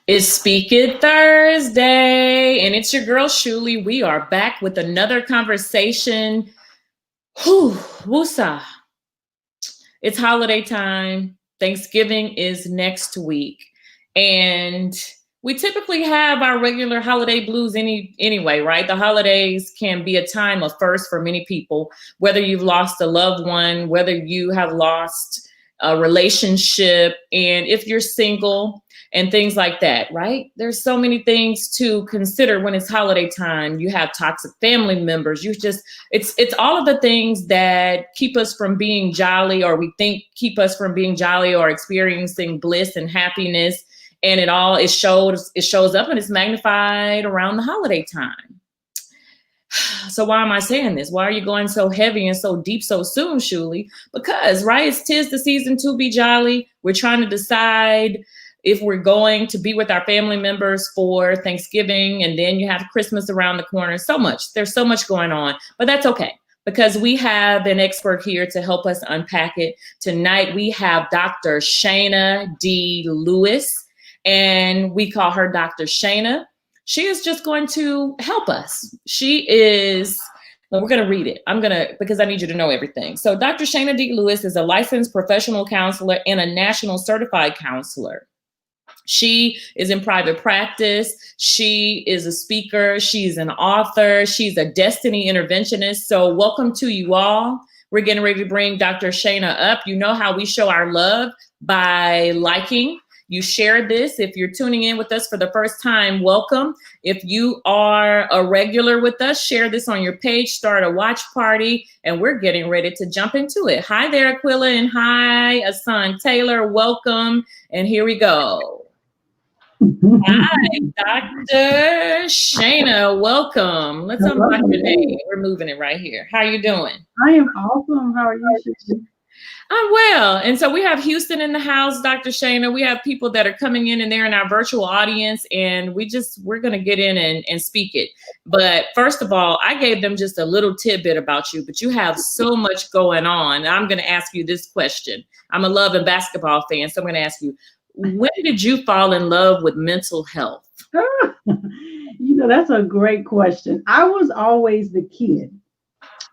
It's Speak It Thursday, and it's your girl Shuli. We are back with another conversation. Whew, woosah. It's holiday time. Thanksgiving is next week. And we typically have our regular holiday blues anyway, right? The holidays can be a time of first for many people, whether you've lost a loved one, whether you have lost a relationship, and if you're single and things like that, right? There's so many things to consider when it's holiday time. You have toxic family members. It's all of the things that keep us from being jolly, or we think keep us from being jolly or experiencing bliss and happiness. And it shows up and it's magnified around the holiday time. So why am I saying this? Why are you going so heavy and so deep so soon, Shuli? Because, right, it's 'tis the season to be jolly. We're trying to decide if we're going to be with our family members for Thanksgiving, and then you have Christmas around the corner. There's so much going on, but that's okay, because we have an expert here to help us unpack it. Tonight, we have Dr. Shana D. Lewis, and we call her Dr. Shana. She is just going to help us. We're going to read it. Because I need you to know everything. So Dr. Shana D. Lewis is a licensed professional counselor and a national certified counselor. She is in private practice. She is a speaker. She's an author. She's a destiny interventionist. So welcome to you all. We're getting ready to bring Dr. Shana up. You know how we show our love by liking. You share this. If you're tuning in with us for the first time, welcome. If you are a regular with us, share this on your page, start a watch party, and we're getting ready to jump into it. Hi there, Aquila, and hi, Asan Taylor. Welcome. And here we go. Hi, Dr. Shana. Welcome. Let's unlock your name. We're moving it right here. How are you doing? I am awesome. How are you, Shana? I'm well. And so we have Houston in the house, Dr. Shana. We have people that are coming in and they're in our virtual audience, and we're going to get in and speak it. But first of all, I gave them just a little tidbit about you, but you have so much going on. I'm going to ask you this question. I'm a love and basketball fan, so I'm going to ask you, when did you fall in love with mental health? That's a great question. I was always the kid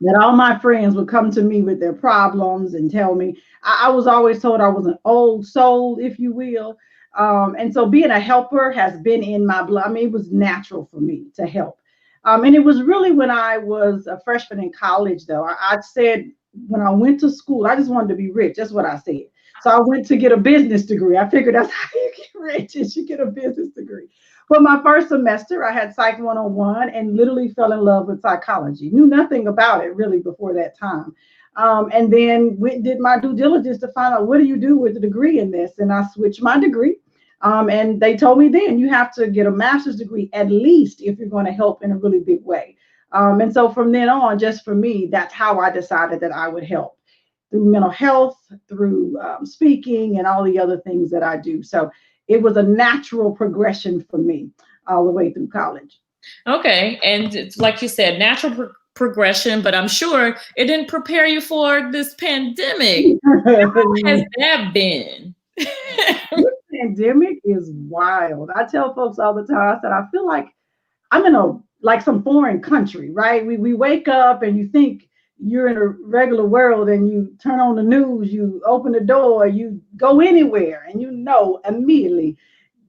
that all my friends would come to me with their problems and tell me. I was always told I was an old soul, if you will. And so being a helper has been in my blood. I mean, it was natural for me to help. And it was really when I was a freshman in college, though. I said when I went to school, I just wanted to be rich. That's what I said. So I went to get a business degree. I figured that's how you get rich, is you get a business degree. But my first semester, I had Psych 101 and literally fell in love with psychology. Knew nothing about it really before that time. And then did my due diligence to find out, what do you do with a degree in this? And I switched my degree. And they told me then, you have to get a master's degree at least if you're going to help in a really big way. And so from then on, just for me, that's how I decided that I would help. Through mental health, through speaking, and all the other things that I do. So it was a natural progression for me all the way through college. Okay. And it's like you said, natural progression, but I'm sure it didn't prepare you for this pandemic. How has that been? This pandemic is wild. I tell folks all the time, I said, I feel like I'm in like some foreign country, right? We wake up and you think you're in a regular world, and you turn on the news, you open the door, you go anywhere, and you know immediately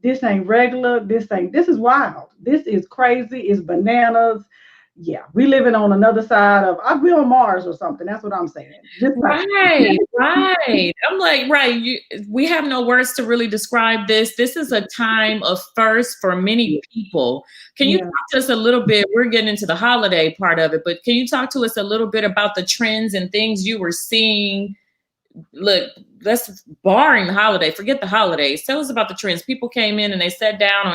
this ain't regular, this is wild, this is crazy, it's bananas. Yeah, we living on another side of, we're on Mars or something. That's what I'm saying. Right. I'm like, right. We have no words to really describe this. This is a time of first for many people. Can you talk to us a little bit? We're getting into the holiday part of it, but can you talk to us a little bit about the trends and things you were seeing? Look, let's barring the holiday, forget the holidays. Tell us about the trends. People came in and they sat down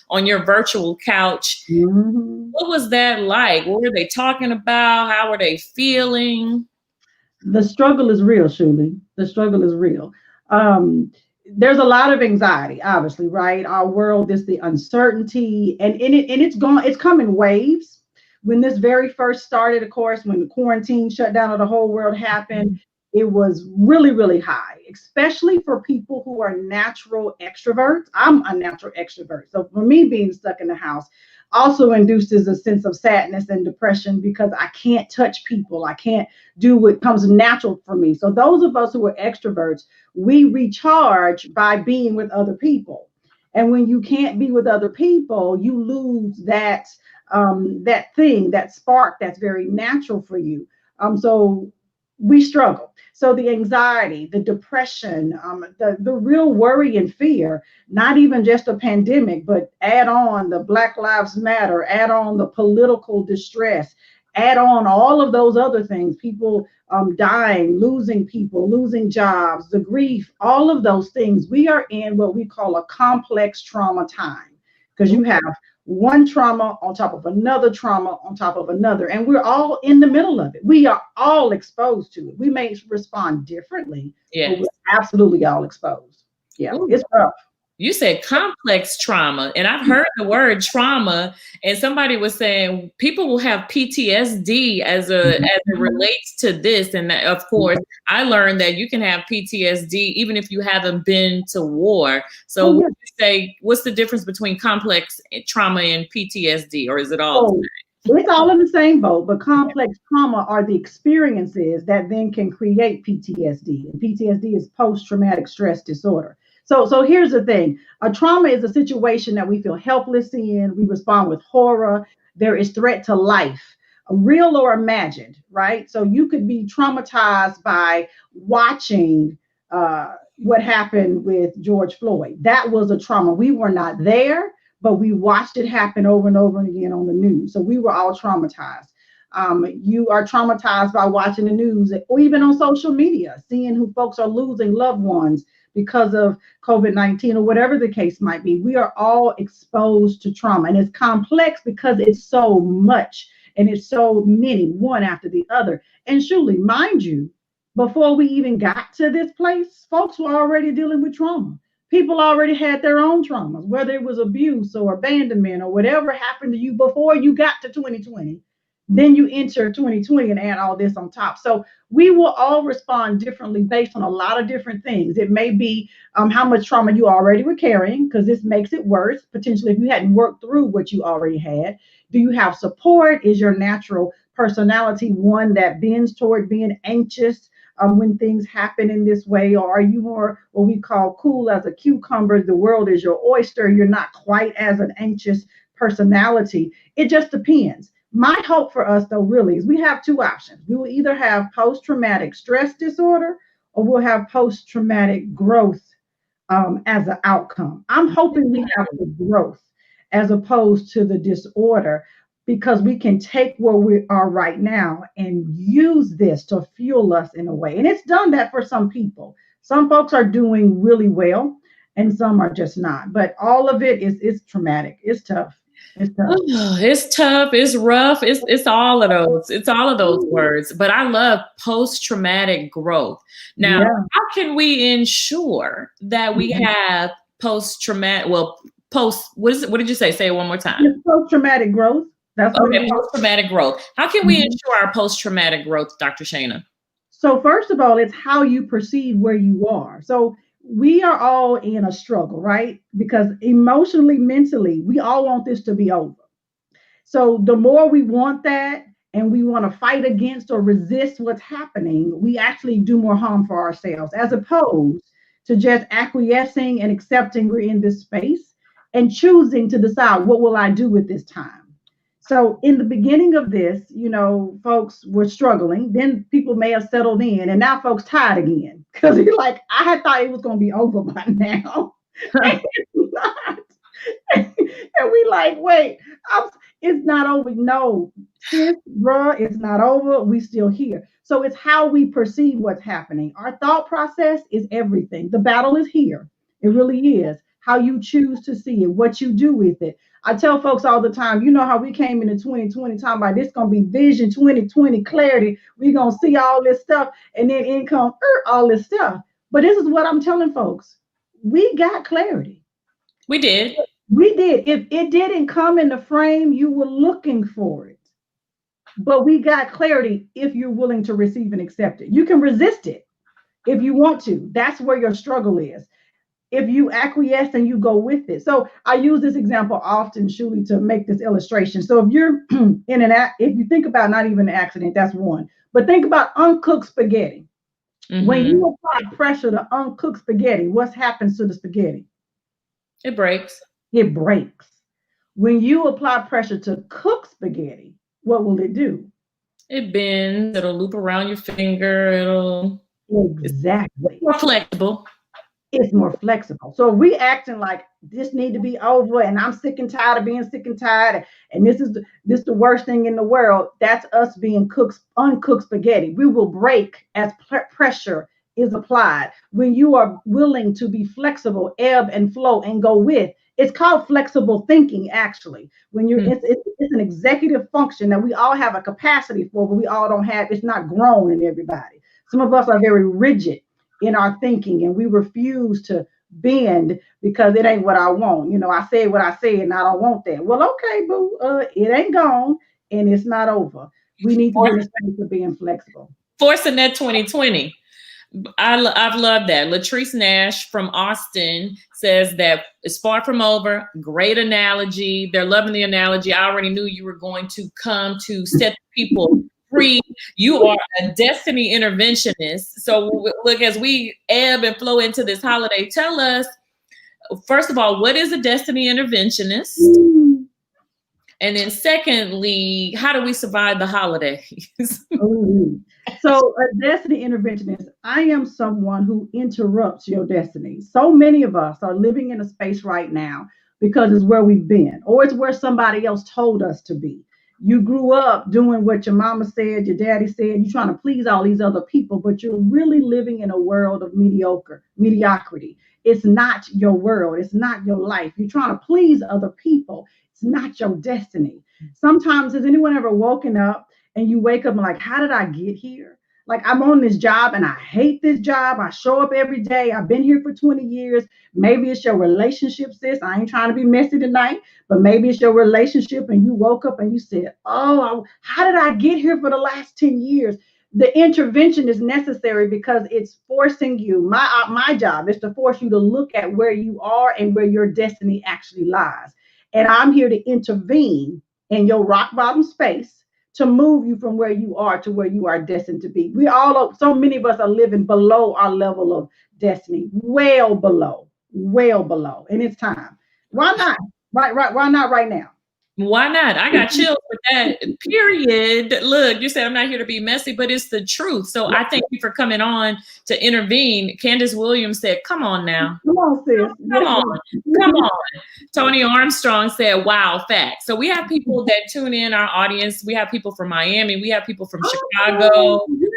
on your virtual couch. Mm-hmm. What was that like? What were they talking about? How were they feeling? The struggle is real, Shuli. The struggle is real. There's a lot of anxiety, obviously, right? Our world is the uncertainty, and it's coming waves. When this very first started, of course, when the quarantine shutdown of the whole world happened, it was really, really high. especially for people who are natural extroverts. I'm a natural extrovert. So for me, being stuck in the house also induces a sense of sadness and depression because I can't touch people. I can't do what comes natural for me. So those of us who are extroverts, we recharge by being with other people. And when you can't be with other people, you lose that thing, that spark that's very natural for you. So we struggle. So the anxiety, the depression, the real worry and fear, not even just a pandemic, but add on the Black Lives Matter, add on the political distress, add on all of those other things, people dying, losing people, losing jobs, the grief, all of those things. We are in what we call a complex trauma time because you have one trauma on top of another trauma on top of another, and we're all in the middle of it. We are all exposed to it. We may respond differently, but Yes. we're absolutely all exposed. Yeah, Ooh, it's rough. you said complex trauma, and I've heard the word trauma, and somebody was saying people will have PTSD as it relates to this, and that, of course, I learned that you can have PTSD even if you haven't been to war. So, Oh would yeah. you say what's the difference between complex trauma and PTSD, or is it all the So it's all in the same boat, but complex trauma are the experiences that then can create PTSD. And PTSD is post-traumatic stress disorder. So here's the thing. A trauma is a situation that we feel helpless in. We respond with horror. There is threat to life, real or imagined, right? So you could be traumatized by watching what happened with George Floyd. That was a trauma. We were not there, but we watched it happen over and over again on the news. So we were all traumatized. You are traumatized by watching the news or even on social media, seeing who folks are losing loved ones because of COVID-19 or whatever the case might be. We are all exposed to trauma, and it's complex because it's so much and it's so many, one after the other. And surely, mind you, before we even got to this place, folks were already dealing with trauma. People already had their own traumas, whether it was abuse or abandonment or whatever happened to you before you got to 2020. Then you enter 2020 and add all this on top. So we will all respond differently based on a lot of different things. It may be how much trauma you already were carrying, because this makes it worse potentially if you hadn't worked through what you already had. Do you have support? Is your natural personality one that bends toward being anxious when things happen in this way? Or are you more what we call cool as a cucumber? The world is your oyster. You're not quite as an anxious personality. It just depends. My hope for us, though, really is we have two options. We will either have post traumatic stress disorder or we'll have post traumatic growth as an outcome. I'm hoping we have the growth as opposed to the disorder because we can take where we are right now and use this to fuel us in a way. And it's done that for some people. Some folks are doing really well and some are just not. But all of it is traumatic. It's tough. It's tough. It's tough, it's rough, it's all of those. It's all of those words. But I love post-traumatic growth. Now, Yeah. how can we ensure that we have post-traumatic, well, post, what did you say? Say it one more time. It's post traumatic growth. That's what it Okay, is. post-traumatic growth. How can we Mhm. ensure our post-traumatic growth, Dr. Shana? So, first of all, it's how you perceive where you are. So, we are all in a struggle, right? Because emotionally, mentally, we all want this to be over. So the more we want that and we want to fight against or resist what's happening, we actually do more harm for ourselves as opposed to just acquiescing and accepting we're in this space and choosing to decide what will I do with this time. So in the beginning of this, folks were struggling. Then people may have settled in, and now folks tired again because you're like, I had thought it was going to be over by now. And it's not. And we like, wait, I'm, it's not over. No, sis, bruh, it's not over. We still here. So it's how we perceive what's happening. Our thought process is everything. The battle is here. It really is. How you choose to see it, what you do with it. I tell folks all the time, you know how we came into 2020 talking about this gonna be vision 2020 clarity. We're gonna see all this stuff, and then income, all this stuff. But this is what I'm telling folks. We got clarity. We did. We did. If it didn't come in the frame, you were looking for it. But we got clarity if you're willing to receive and accept it. You can resist it. if you want to. That's where your struggle is. If you acquiesce and you go with it. So I use this example often, Shuli, to make this illustration. So if you're if you think about not even an accident, that's one. But think about uncooked spaghetti. When Mm-hmm. you apply pressure to uncooked spaghetti, what happens to the spaghetti? It breaks. It breaks. When you apply pressure to cook spaghetti, what will it do? It bends. It'll loop around your finger. It's Exactly. more flexible. It's more flexible. So if we acting like this need to be over and I'm sick and tired of being sick and tired and this the worst thing in the world, that's us being cooked uncooked spaghetti. We will break as pressure is applied. When you are willing to be flexible, ebb and flow and go with, it's called flexible thinking actually. When you're it's an executive function that we all have a capacity for, but we all don't have, it's not grown in everybody. Some of us are very rigid in our thinking and we refuse to bend because it ain't what I want. I said what I said and I don't want that. Well, okay, boo, it ain't gone and it's not over. We need to be in a space of being flexible. Forcing that 2020. I've loved that. Latrice Nash from Austin says that it's far from over. Great analogy. They're loving the analogy. I already knew you were going to come to set people free. You are a destiny interventionist. So look, as we ebb and flow into this holiday, tell us, first of all, what is a destiny interventionist? And then secondly, how do we survive the holidays? So a destiny interventionist, I am someone who interrupts your destiny. So many of us are living in a space right now because it's where we've been, or it's where somebody else told us to be. You grew up doing what your mama said, your daddy said, you're trying to please all these other people, but you're really living in a world of mediocrity. It's not your world, it's not your life. You're trying to please other people. It's not your destiny. Sometimes, has anyone ever woken up and you wake up and like, how did I get here? Like, I'm on this job and I hate this job. I show up every day. I've been here for 20 years. Maybe it's your relationship, sis. I ain't trying to be messy tonight, but maybe it's your relationship and you woke up and you said, oh, how did I get here for the last 10 years? The intervention is necessary because it's forcing you. My job is to force you to look at where you are and where your destiny actually lies. And I'm here to intervene in your rock bottom space to move you from where you are to where you are destined to be. So many of us are living below our level of destiny, well below. And it's time. Why not? Right. Why not right now? Why not? I got chills with that. Period. Look, you said I'm not here to be messy, but it's the truth. So I thank you for coming on to intervene. Candace Williams said, come on now. Come on, sis. Come on. Come on. Tony Armstrong said, wow, fact. So we have people that tune in our audience. We have people from Miami. We have people from Chicago. We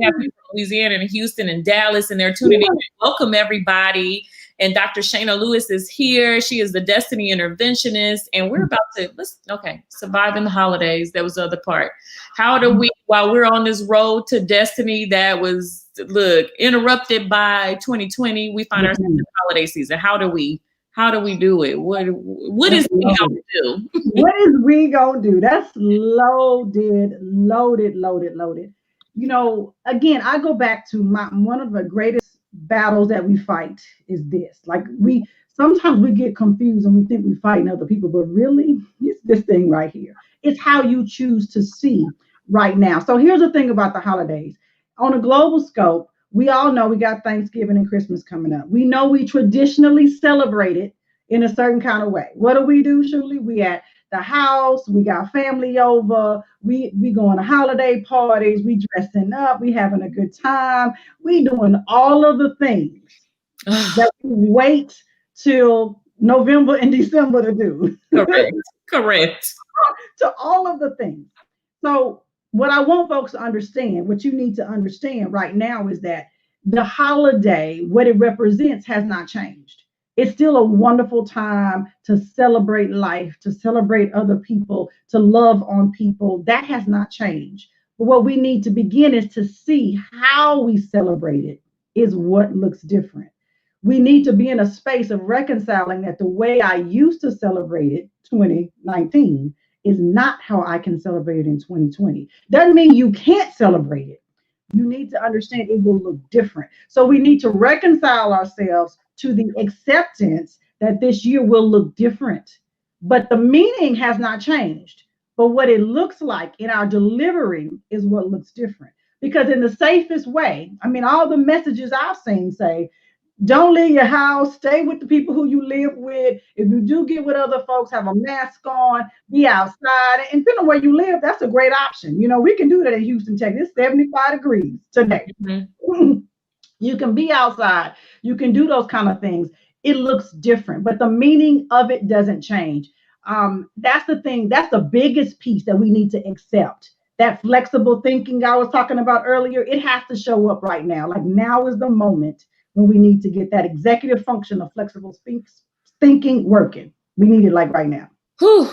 have people from Louisiana and Houston and Dallas, and they're tuning in. Welcome, everybody. And Dr. Shana Lewis is here. She is the Destiny Interventionist. And we're about to, surviving the holidays. That was the other part. How do we, while we're on this road to destiny that was, interrupted by 2020, we find ourselves in the holiday season. How do we do it? What is we gonna do? What is we gonna do? That's loaded. Again, I go back to one of the greatest battles that we fight is this. Like sometimes we get confused and we think we're fighting other people, but really it's this thing right here. It's how you choose to see right now. So here's the thing about the holidays. On a global scope, we all know we got Thanksgiving and Christmas coming up. We know we traditionally celebrate it in a certain kind of way. What do, Shuli? We at the house, we got family over, we going to holiday parties, we dressing up, we having a good time, we doing all of the things that we wait till November and December to do. Correct. To all of the things. So what I want folks to understand, what you need to understand right now is that the holiday, what it represents has not changed. It's still a wonderful time to celebrate life, to celebrate other people, to love on people. That has not changed. But what we need to begin is to see how we celebrate it is what looks different. We need to be in a space of reconciling that the way I used to celebrate it, 2019, is not how I can celebrate it in 2020. Doesn't mean you can't celebrate it, You need to understand it will look different. So we need to reconcile ourselves to the acceptance that this year will look different. But the meaning has not changed. But what it looks like in our delivery is what looks different. Because in the safest way, I mean, all the messages I've seen say, don't leave your house. Stay with the people who you live with. If you do get with other folks, have a mask on, be outside. And depending on where you live, that's a great option. You know, we can do that in Houston, Texas. It's 75 degrees today. Mm-hmm. You can be outside. You can do those kind of things. It looks different, but the meaning of it doesn't change. That's the thing. That's the biggest piece that we need to accept. That flexible thinking I was talking about earlier, it has to show up right now. Like now is the moment when we need to get that executive function of flexible thinking working. We need it like right now. Whew,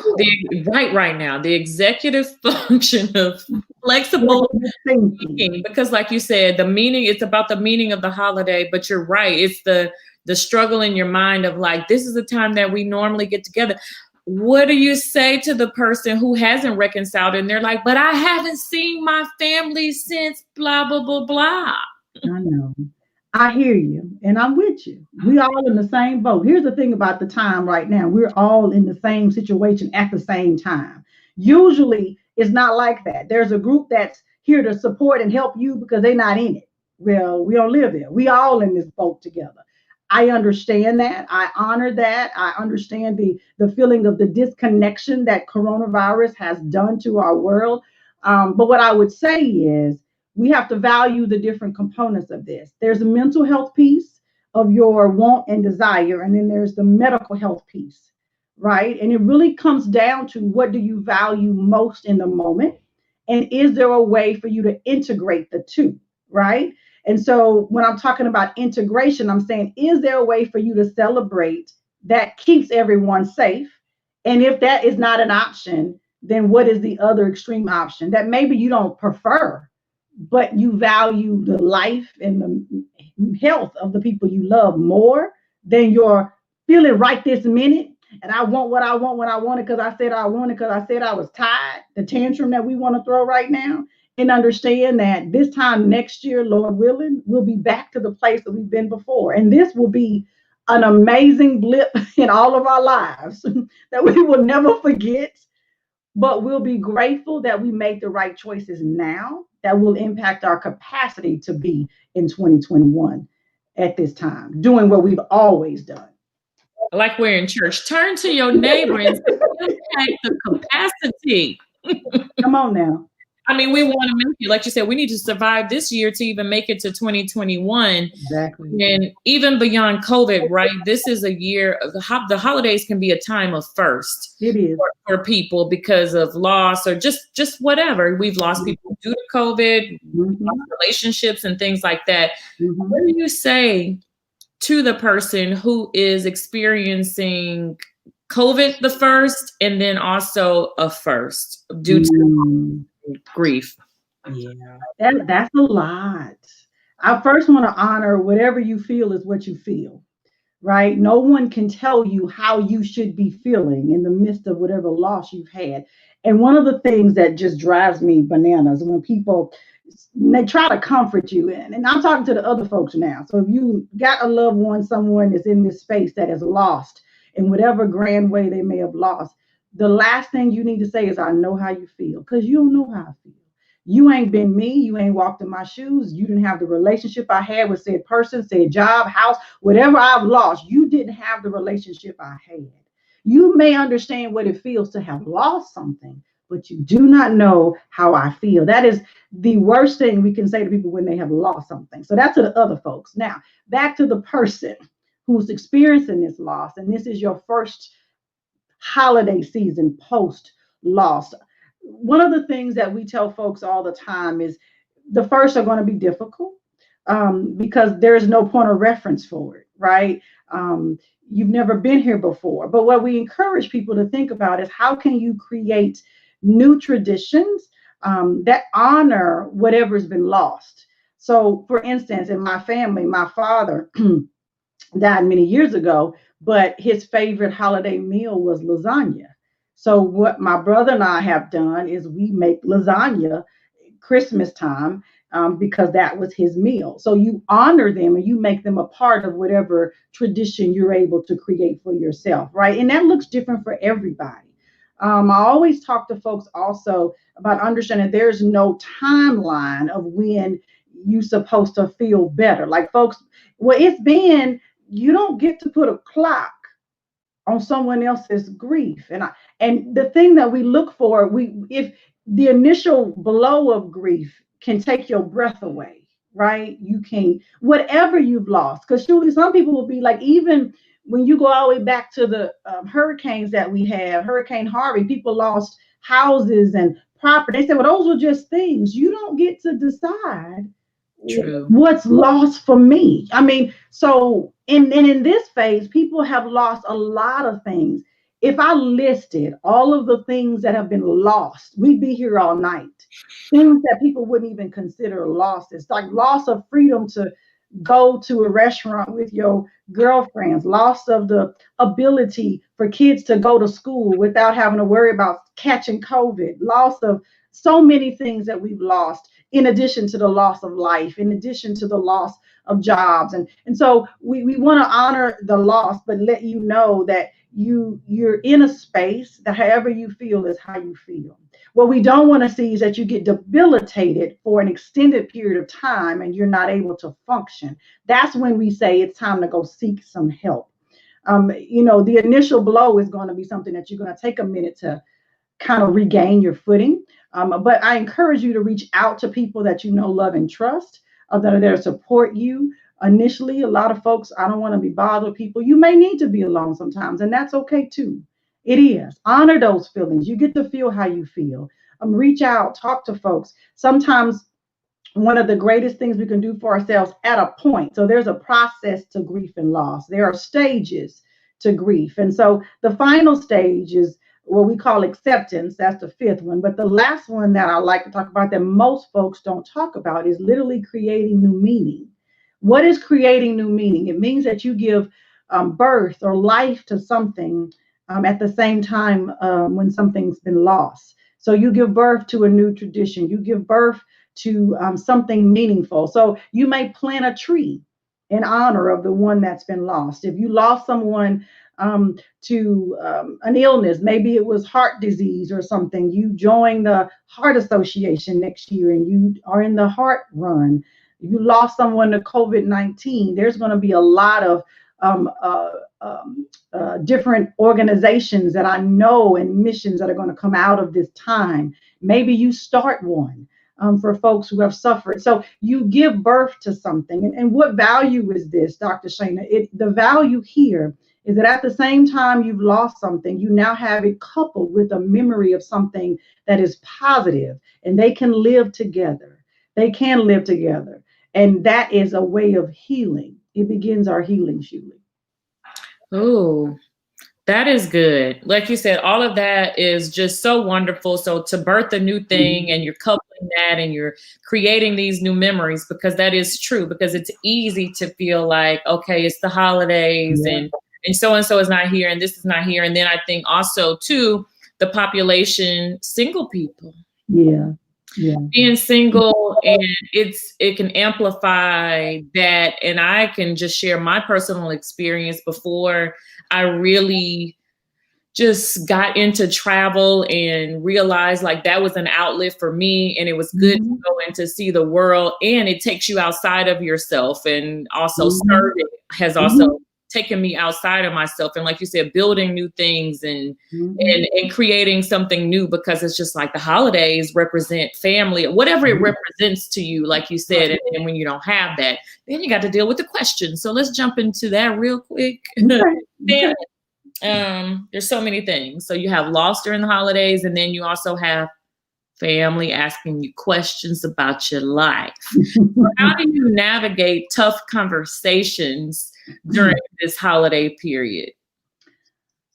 right now, the executive function of flexible thinking, because like you said, the meaning, it's about the meaning of the holiday, but you're right. It's the struggle in your mind of like, this is the time that we normally get together. What do you say to the person who hasn't reconciled and they're like, but I haven't seen my family since blah, blah, blah, blah. I know. I hear you and I'm with you. We all in the same boat. Here's the thing about the time right now. We're all in the same situation at the same time. Usually it's not like that. There's a group that's here to support and help you because they're not in it. Well, we don't live there. We all in this boat together. I understand that. I honor that. I understand the feeling of the disconnection that coronavirus has done to our world. But what I would say is we have to value the different components of this. There's a mental health piece of your want and desire, and then there's the medical health piece, right? And it really comes down to what do you value most in the moment? And is there a way for you to integrate the two, right? And so when I'm talking about integration, I'm saying, is there a way for you to celebrate that keeps everyone safe? And if that is not an option, then what is the other extreme option that maybe you don't prefer, but you value the life and the health of the people you love more than your feeling right this minute? And I want what I want when I want it because I said I want it because I said I was tired. The tantrum that we want to throw right now. And understand that this time next year, Lord willing, we'll be back to the place that we've been before. And this will be an amazing blip in all of our lives that we will never forget. But we'll be grateful that we made the right choices now that will impact our capacity to be in 2021 at this time, doing what we've always done. Like we're in church. Turn to your neighbor and impact the capacity. Come on now. I mean, we want to make it, like you said, we need to survive this year to even make it to 2021. Exactly. And even beyond COVID, right? This is a year of the holidays can be a time of first. It is. For people because of loss or just whatever. We've lost people due to COVID, relationships and things like that. What do you say to the person who is experiencing COVID the first and then also a first due to grief? Yeah, that's a lot. I first want to honor whatever you feel is what you feel, right? No one can tell you how you should be feeling in the midst of whatever loss you've had. And one of the things that just drives me bananas when people they try to comfort you, and I'm talking to the other folks now. So if you got a loved one, someone is in this space that is lost in whatever grand way they may have lost, the last thing you need to say is, I know how you feel, because you don't know how I feel. You ain't been me. You ain't walked in my shoes. You didn't have the relationship I had with said person, said job, house, whatever I've lost. You didn't have the relationship I had. You may understand what it feels to have lost something, but you do not know how I feel. That is the worst thing we can say to people when they have lost something. So that's to the other folks. Now, back to the person who's experiencing this loss, and this is your first holiday season post loss. One of the things that we tell folks all the time is the first are going to be difficult because there is no point of reference for it, right? You've never been here before. But what we encourage people to think about is how can you create new traditions that honor whatever's been lost. So, for instance, in my family, my father died many years ago, but his favorite holiday meal was lasagna. So what my brother and I have done is we make lasagna Christmas time, because that was his meal. So you honor them and you make them a part of whatever tradition you're able to create for yourself, right? And that looks different for everybody. I always talk to folks also about understanding there's no timeline of when you're supposed to feel better. Like folks, well, it's been, you don't get to put a clock on someone else's grief. And the thing that we look for, we if the initial blow of grief can take your breath away, right? You can, whatever you've lost, because surely some people will be like, even when you go all the way back to the hurricanes that we have, Hurricane Harvey, people lost houses and property. They said, well, those were just things. You don't get to decide True. what's lost for me. I mean, so in this phase, people have lost a lot of things. If I listed all of the things that have been lost, we'd be here all night. Things that people wouldn't even consider lost. It's like loss of freedom to go to a restaurant with your girlfriends, loss of the ability for kids to go to school without having to worry about catching COVID, loss of so many things that we've lost, in addition to the loss of life, in addition to the loss of jobs. And so we want to honor the loss, but let you know that you're in a space that however you feel is how you feel. What we don't want to see is that you get debilitated for an extended period of time and you're not able to function. That's when we say it's time to go seek some help. The initial blow is going to be something that you're going to take a minute to kind of regain your footing. But I encourage you to reach out to people that you know, love, and trust, that are there to support you. Initially, a lot of folks, I don't want to be bothered with people. You may need to be alone sometimes, and that's okay too. It is. Honor those feelings. You get to feel how you feel. Reach out, talk to folks. Sometimes one of the greatest things we can do for ourselves at a point. So there's a process to grief and loss. There are stages to grief. And so the final stage is what we call acceptance. That's the fifth one. But the last one that I like to talk about that most folks don't talk about is literally creating new meaning. What is creating new meaning? It means that you give birth or life to something at the same time when something's been lost. So you give birth to a new tradition. You give birth to something meaningful. So you may plant a tree in honor of the one that's been lost. If you lost someone to an illness, maybe it was heart disease or something, you join the Heart Association next year and you are in the heart run. If you lost someone to COVID-19, there's going to be a lot of different organizations that I know and missions that are going to come out of this time. Maybe you start one. For folks who have suffered. So you give birth to something. And what value is this, Dr. Shana? The value here is that at the same time you've lost something, you now have it coupled with a memory of something that is positive, and they can live together. They can live together. And that is a way of healing. It begins our healing, Shuli. Oh, that is good. Like you said, all of that is just so wonderful. So to birth a new thing and you're coupling that and you're creating these new memories, because that is true, because it's easy to feel like, okay, it's the holidays and so is not here and this is not here. And then I think also too, the population, single people. Yeah. Being single, and it can amplify that. And I can just share my personal experience before I really just got into travel and realized like that was an outlet for me, and it was good to go and to see the world, and it takes you outside of yourself. And also serving has also taken me outside of myself, and like you said, building new things and creating something new, because it's just like the holidays represent family, whatever it represents to you, like you said. And when you don't have that, then you got to deal with the questions. So let's jump into that real quick. Then there's so many things. So you have loss during the holidays, and then you also have family asking you questions about your life. So how do you navigate tough conversations during this holiday period?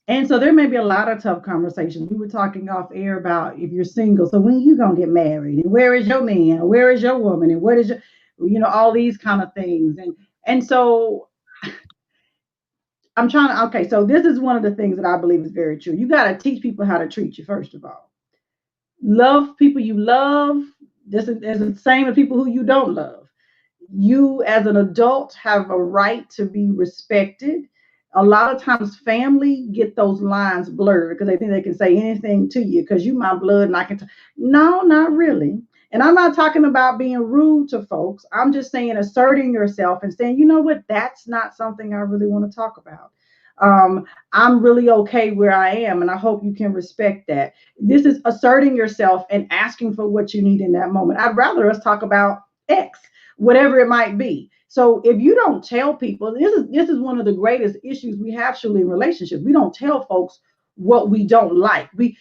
And so there may be a lot of tough conversations. We were talking off air about if you're single. So when you gonna get married? And where is your man? Where is your woman? And what is your, all these kind of things. And so I'm trying to, okay, so this is one of the things that I believe is very true. You got to teach people how to treat you, first of all. Love people you love, This is the same with people who you don't love. You, as an adult, have a right to be respected. A lot of times, family get those lines blurred because they think they can say anything to you because you my blood and I can. No, not really. And I'm not talking about being rude to folks. I'm just saying asserting yourself and saying, you know what, that's not something I really want to talk about. Um, I'm really okay where I am, and I hope you can respect that. This is asserting yourself and asking for what you need in that moment. I'd rather us talk about X, whatever it might be. So if you don't tell people, this is one of the greatest issues we have surely in relationships. We don't tell folks what we don't like. We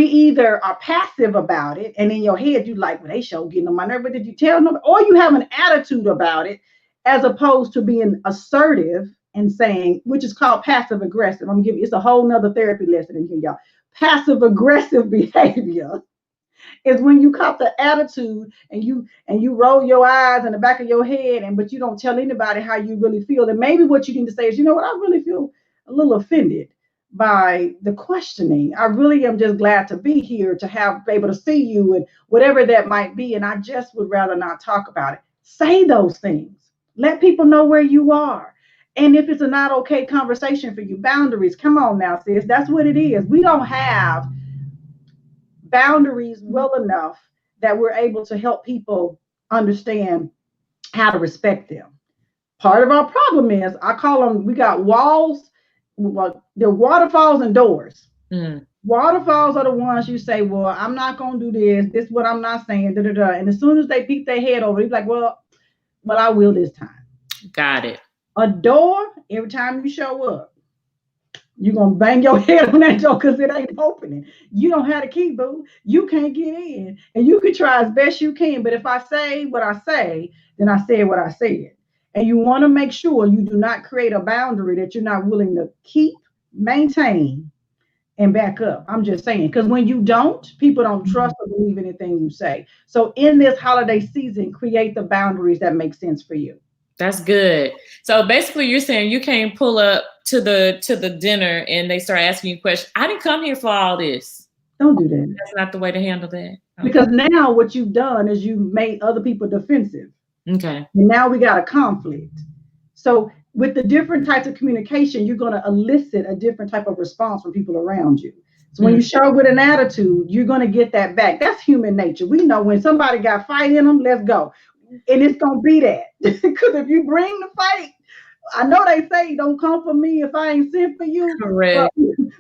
either are passive about it, and in your head you like, well, they show getting on my nerve, but did you tell them? Or you have an attitude about it, as opposed to being assertive and saying, which is called passive aggressive. I'm giving it's a whole nother therapy lesson in here, y'all. Passive aggressive behavior is when you cop the attitude and you roll your eyes in the back of your head, and but you don't tell anybody how you really feel. And maybe what you need to say is, you know what, I really feel a little offended by the questioning. I really am just glad to be here to have be able to see you and whatever that might be. And I just would rather not talk about it. Say those things. Let people know where you are. And if it's a not okay conversation for you, boundaries. Come on now, sis. That's what it is. We don't have boundaries well enough that we're able to help people understand how to respect them. Part of our problem is I call them, we got walls, well, they're waterfalls and doors. Mm. Waterfalls are the ones you say, well, I'm not going to do this. This is what I'm not saying. Da, da, da. And as soon as they peek their head over, you're like, well, I will this time. Got it. A door, every time you show up, you're going to bang your head on that door because it ain't opening. You don't have the key, boo. You can't get in. And you can try as best you can. But if I say what I say, then I said what I said. And you want to make sure you do not create a boundary that you're not willing to keep, maintain, and back up. I'm just saying. Because when you don't, people don't trust or believe anything you say. So in this holiday season, create the boundaries that make sense for you. That's good. So basically you're saying you can't pull up to the dinner and they start asking you questions. I didn't come here for all this. Don't do that. That's not the way to handle that. Okay. Because now what you've done is you made other people defensive. Okay. And now we got a conflict. So with the different types of communication, you're going to elicit a different type of response from people around you. So when you show with an attitude, you're going to get that back. That's human nature. We know when somebody got fight in them, let's go. And it's going to be that. Because if you bring the fight, I know they say don't come for me if I ain't sent for you. Correct.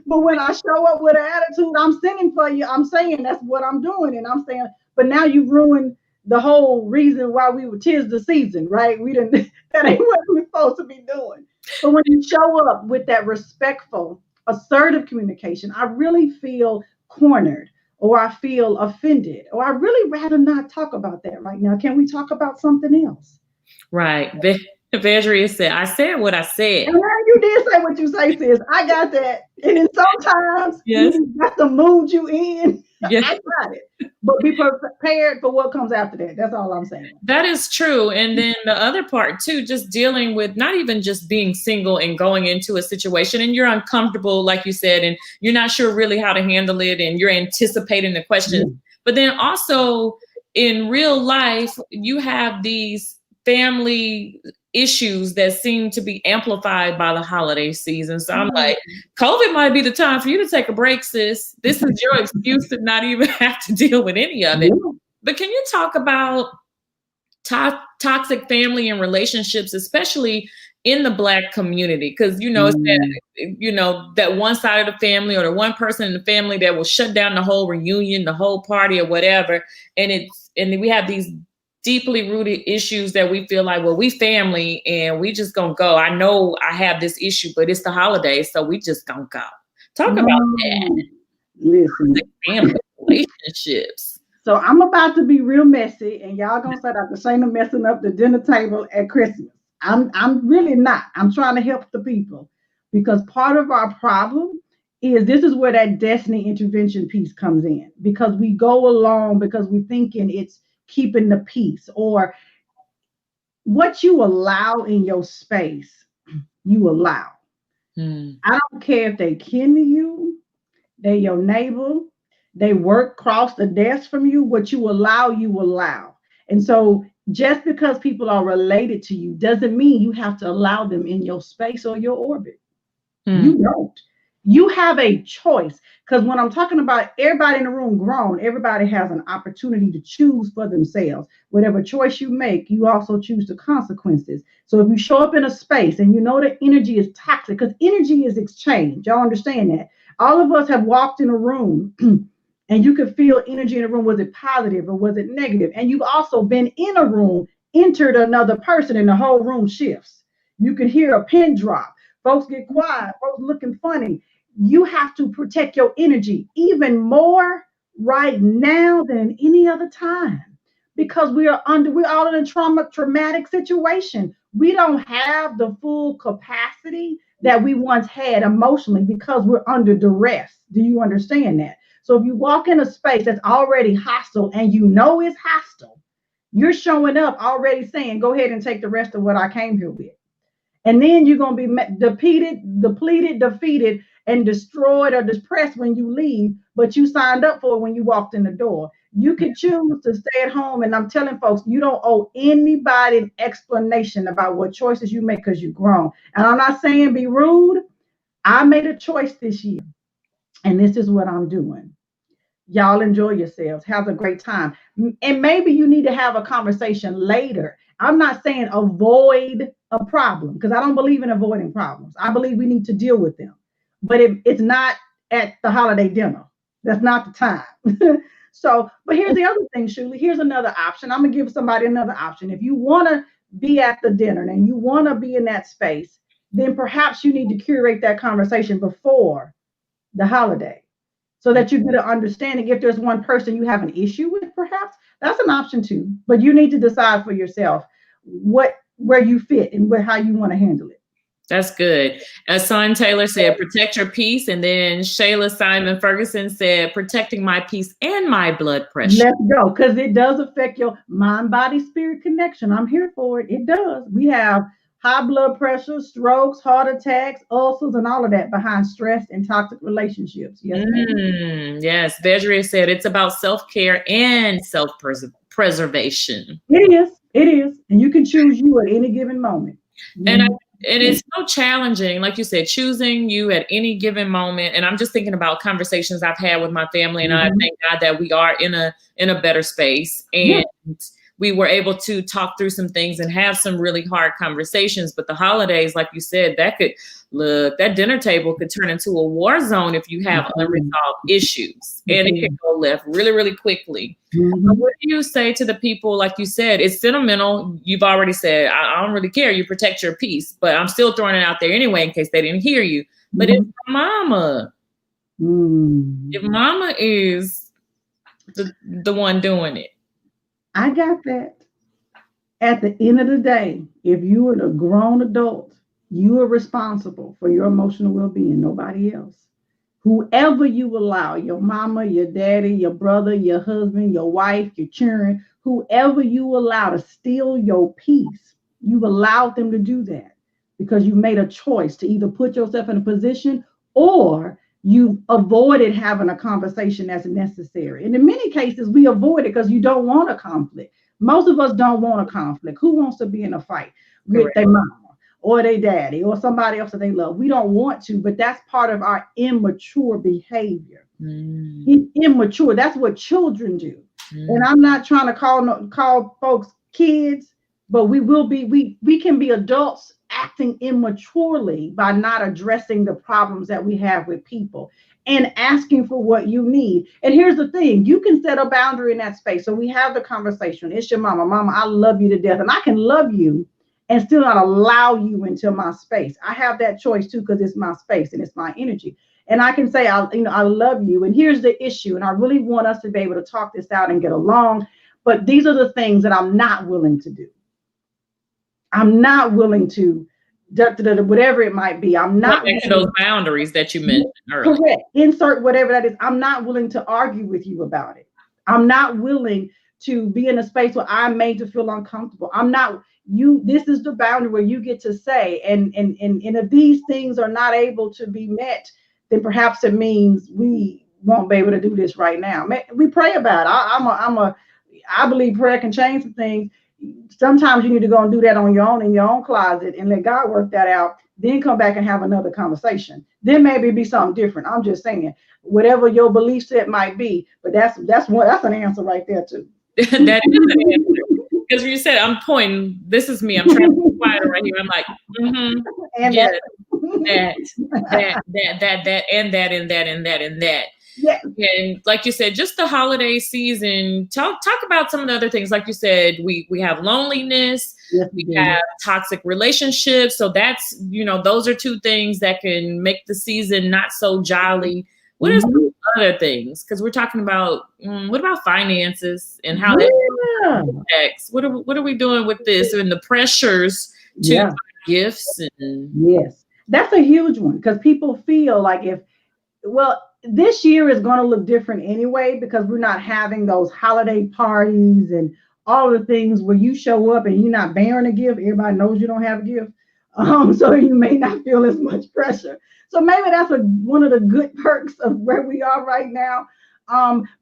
But when I show up with an attitude, I'm sending for you. I'm saying that's what I'm doing. And I'm saying, but now you've ruined the whole reason why we were 'tis the season, right? We didn't, that ain't what we're supposed to be doing. But when you show up with that respectful, assertive communication, I really feel cornered, or I feel offended, or I really rather not talk about that right now. Can we talk about something else? Right. Valeria said, I said what I said. And now you did say what you say, sis. I got that. And then sometimes you have to mood you in. Yes. I got it. But be prepared for what comes after that. That's all I'm saying. That is true. And then the other part too, just dealing with not even just being single and going into a situation and you're uncomfortable, like you said, and you're not sure really how to handle it and you're anticipating the questions. Mm-hmm. But then also in real life, you have these family issues that seem to be amplified by the holiday season. So I'm like, COVID might be the time for you to take a break, sis. This is your excuse to not even have to deal with any of it. But can you talk about toxic family and relationships, especially in the Black community? Because, you know, it's that, you know, that one side of the family or the one person in the family that will shut down the whole reunion, the whole party or whatever. And we have these deeply rooted issues that we feel like, well, we family and we just gonna go. I know I have this issue, but it's the holidays, so we just gonna go. Talk about that. Listen, family relationships. So I'm about to be real messy, and y'all gonna say Dr. Shana messing up the dinner table at Christmas. I'm really not. I'm trying to help the people, because part of our problem is this is where that destiny intervention piece comes in, because we go along because we're thinking it's keeping the peace, or what you allow in your space, you allow. I don't care if they kin to you, they're your neighbor, They work across the desk from you. What you allow, you allow. And so just because people are related to you doesn't mean you have to allow them in your space or your orbit. Hmm. You don't. You have a choice. Because when I'm talking about everybody in the room grown, everybody has an opportunity to choose for themselves. Whatever choice you make, you also choose the consequences. So if you show up in a space and you know the energy is toxic, because energy is exchange, y'all understand that? All of us have walked in a room and you could feel energy in a room. Was it positive or was it negative? And you've also been in a room, entered another person, and the whole room shifts. You could hear a pin drop. Folks get quiet, folks looking funny. You have to protect your energy even more right now than any other time because we're all in a traumatic situation. We don't have the full capacity that we once had emotionally because we're under duress. Do you understand that? So if you walk in a space that's already hostile and you know it's hostile, you're showing up already saying, go ahead and take the rest of what I came here with. And then you're going to be depleted, defeated, and destroyed or depressed when you leave, but you signed up for it when you walked in the door. You can choose to stay at home. And I'm telling folks, you don't owe anybody an explanation about what choices you make because you've grown. And I'm not saying be rude. I made a choice this year, and this is what I'm doing. Y'all enjoy yourselves. Have a great time. And maybe you need to have a conversation later. I'm not saying avoid a problem because I don't believe in avoiding problems. I believe we need to deal with them. But it's not at the holiday dinner. That's not the time. So, but here's the other thing, Shuli. Here's another option. I'm going to give somebody another option. If you want to be at the dinner and you want to be in that space, then perhaps you need to curate that conversation before the holiday so that you get an understanding. If there's one person you have an issue with, perhaps that's an option too. But you need to decide for yourself where you fit and how you want to handle it. That's good. As Son Taylor said, protect your peace. And then Shayla Simon Ferguson said, protecting my peace and my blood pressure. Let's go, because it does affect your mind, body, spirit connection. I'm here for it. It does. We have high blood pressure, strokes, heart attacks, ulcers, and all of that behind stress and toxic relationships. Yes, yes. Vedria said it's about self-care and self-preservation. It is. It is. And you can choose you at any given moment. And it's so challenging, like you said, choosing you at any given moment. And I'm just thinking about conversations I've had with my family, and I thank God that we are in a better space, and we were able to talk through some things and have some really hard conversations. But the holidays, like you said, that dinner table could turn into a war zone if you have unresolved issues, and it can go left really, really quickly. What do you say to the people, like you said, it's sentimental. You've already said, I don't really care. You protect your peace, but I'm still throwing it out there anyway in case they didn't hear you. But if mama, if mama is the one doing it. I got that. At the end of the day, if you are a grown adult, you are responsible for your emotional well-being, nobody else. Whoever you allow, your mama, your daddy, your brother, your husband, your wife, your children, whoever you allow to steal your peace, you've allowed them to do that because you made a choice to either put yourself in a position or you avoided having a conversation that's necessary. And in many cases, we avoid it because you don't want a conflict. Most of us don't want a conflict. Who wants to be in a fight with their mama or their daddy or somebody else that they love? We don't want to, but that's part of our immature behavior. It's immature. That's what children do. And I'm not trying to call folks kids, but we can be adults acting immaturely by not addressing the problems that we have with people and asking for what you need. And here's the thing, you can set a boundary in that space. So we have the conversation. It's your mama. Mama, I love you to death. And I can love you and still not allow you into my space. I have that choice too, because it's my space and it's my energy. And I can say, I love you. And here's the issue. And I really want us to be able to talk this out and get along. But these are the things that I'm not willing to do. I'm not willing to, whatever it might be. I'm not those boundaries that you mentioned earlier. Correct. Insert whatever that is. I'm not willing to argue with you about it. I'm not willing to be in a space where I'm made to feel uncomfortable. I'm not you. This is the boundary where you get to say, and if these things are not able to be met, then perhaps it means we won't be able to do this right now. We pray about it. I believe prayer can change some things. Sometimes you need to go and do that on your own in your own closet and let God work that out. Then come back and have another conversation. Then maybe be something different. I'm just saying, whatever your belief set might be, but that's an answer right there too. That is an answer. Because you said I'm pointing. This is me. I'm trying to be quiet right here. I'm like, And yes, that, and that, and that, and that, and that. yeah. And like you said, just the holiday season. Talk about some of the other things. Like you said, we have loneliness, Yes, we have toxic relationships. So that's, those are two things that can make the season not so jolly. What are some other things? Because we're talking about what about finances and how that affects. What are we doing with this and the pressures to buy gifts and yes, that's a huge one because people feel like this year is going to look different anyway because we're not having those holiday parties and all the things where you show up and you're not bearing a gift. Everybody knows you don't have a gift. So you may not feel as much pressure. So maybe that's one of the good perks of where we are right now.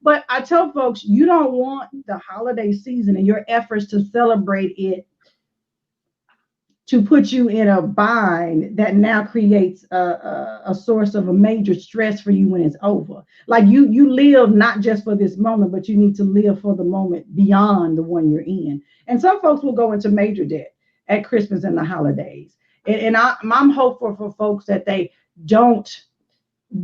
But I tell folks, you don't want the holiday season and your efforts to celebrate it to put you in a bind that now creates a source of a major stress for you when it's over. Like you live not just for this moment, but you need to live for the moment beyond the one you're in. And some folks will go into major debt at Christmas and the holidays. And I'm hopeful for folks that they don't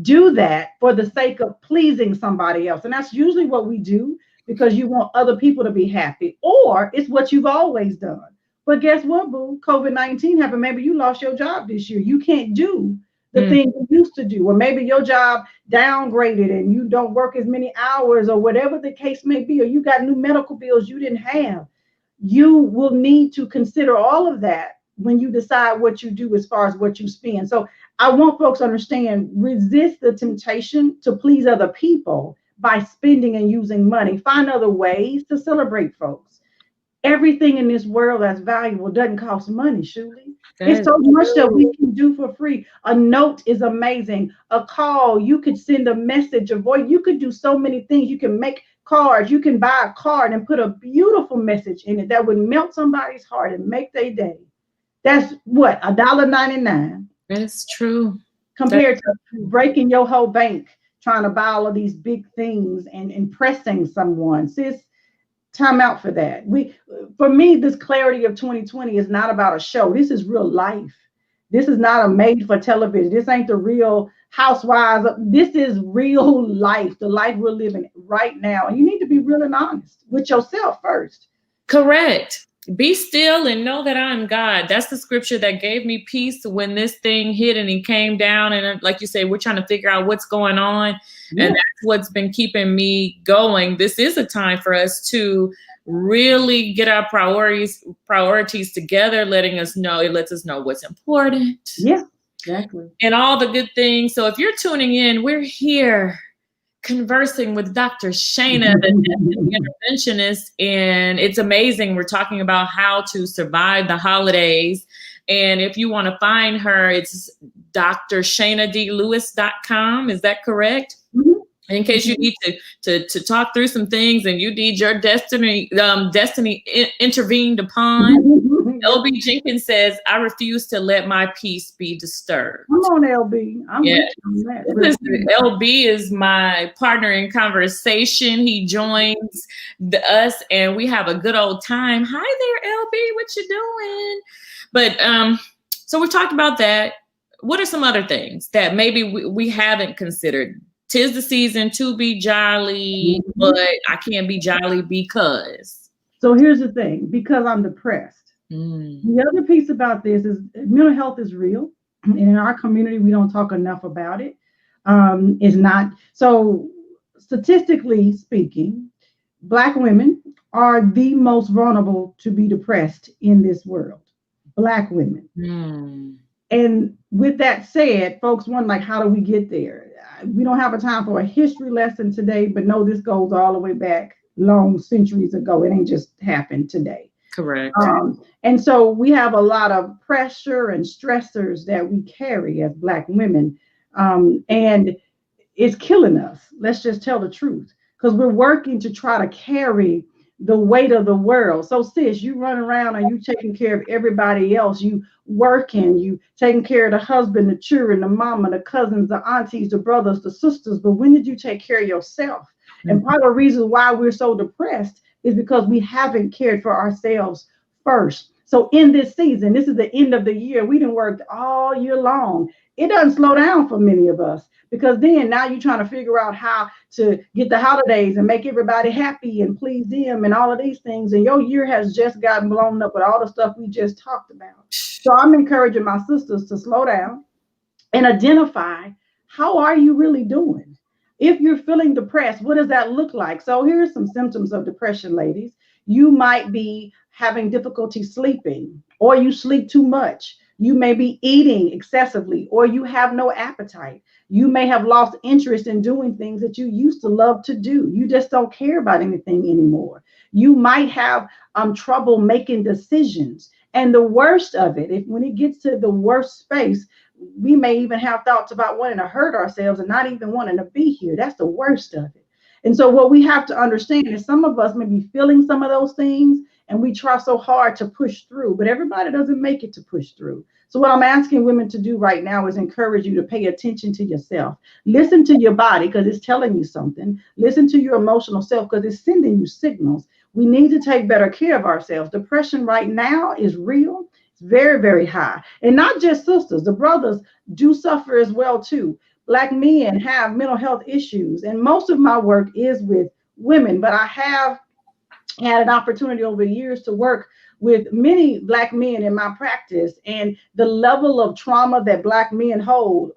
do that for the sake of pleasing somebody else. And that's usually what we do because you want other people to be happy, or it's what you've always done. But guess what, boo? COVID-19 happened. Maybe you lost your job this year. You can't do the thing you used to do. Or maybe your job downgraded and you don't work as many hours or whatever the case may be, or you got new medical bills you didn't have. You will need to consider all of that when you decide what you do as far as what you spend. So I want folks to understand, resist the temptation to please other people by spending and using money. Find other ways to celebrate folks. Everything in this world that's valuable doesn't cost money, Shuli. It's so much that we can do for free. A note is amazing. A call, you could send a message, a voice. You could do so many things. You can make cards. You can buy a card and put a beautiful message in it that would melt somebody's heart and make their day. That's what, $1.99. That's true. Compared to breaking your whole bank trying to buy all of these big things and impressing someone. Sis, time out for that. For me, this clarity of 2020 is not about a show. This is real life. This is not a made for television. This ain't the real housewives. This is real life, the life we're living right now. And you need to be real and honest with yourself first. Correct. Be still and know that I'm God. That's the scripture that gave me peace when this thing hit and it came down. And like you say, we're trying to figure out what's going on. Yeah. And that's what's been keeping me going. This is a time for us to really get our priorities together, it lets us know what's important. Yeah, exactly. And all the good things. So if you're tuning in, we're here conversing with Dr. Shana, the interventionist, and it's amazing. We're talking about how to survive the holidays. And if you want to find her, it's drshanadlewis.com. Is that correct? Mm-hmm. In case you need to talk through some things and you need your destiny intervened upon. LB Jenkins says, I refuse to let my peace be disturbed. Come on, LB. I'm with you on that. LB is my partner in conversation. He joins us and we have a good old time. Hi there, LB. What you doing? But so we talked about that. What are some other things that maybe we haven't considered? 'Tis the season to be jolly, but I can't be jolly because. So here's the thing, because I'm depressed. The other piece about this is mental health is real. And in our community, we don't talk enough about it. It's not. So statistically speaking, Black women are the most vulnerable to be depressed in this world. Black women. And with that said, folks wonder, like, how do we get there? We don't have a time for a history lesson today, but no, this goes all the way back long centuries ago. It ain't just happened today. Correct. And so we have a lot of pressure and stressors that we carry as Black women. And is killing us. Let's just tell the truth. Because we're working to try to carry the weight of the world. So sis, you run around and you taking care of everybody else. You working, you taking care of the husband, the children, the mama, the cousins, the aunties, the brothers, the sisters. But when did you take care of yourself? And part of the reason why we're so depressed is because we haven't cared for ourselves first. So in this season, this is the end of the year. We done worked all year long. It doesn't slow down for many of us because then now you're trying to figure out how to get the holidays and make everybody happy and please them and all of these things. And your year has just gotten blown up with all the stuff we just talked about. So I'm encouraging my sisters to slow down and identify, how are you really doing? If you're feeling depressed, what does that look like? So here are some symptoms of depression, ladies. You might be having difficulty sleeping, or you sleep too much. You may be eating excessively, or you have no appetite. You may have lost interest in doing things that you used to love to do. You just don't care about anything anymore. You might have trouble making decisions. And the worst of it, if when it gets to the worst space, we may even have thoughts about wanting to hurt ourselves and not even wanting to be here. That's the worst of it. And so what we have to understand is some of us may be feeling some of those things and we try so hard to push through, but everybody doesn't make it to push through. So what I'm asking women to do right now is encourage you to pay attention to yourself. Listen to your body because it's telling you something. Listen to your emotional self because it's sending you signals. We need to take better care of ourselves. Depression right now is real. It's very, very high. And not just sisters, the brothers do suffer as well too. Black men have mental health issues, and most of my work is with women, but I have had an opportunity over the years to work with many Black men in my practice, and the level of trauma that Black men hold,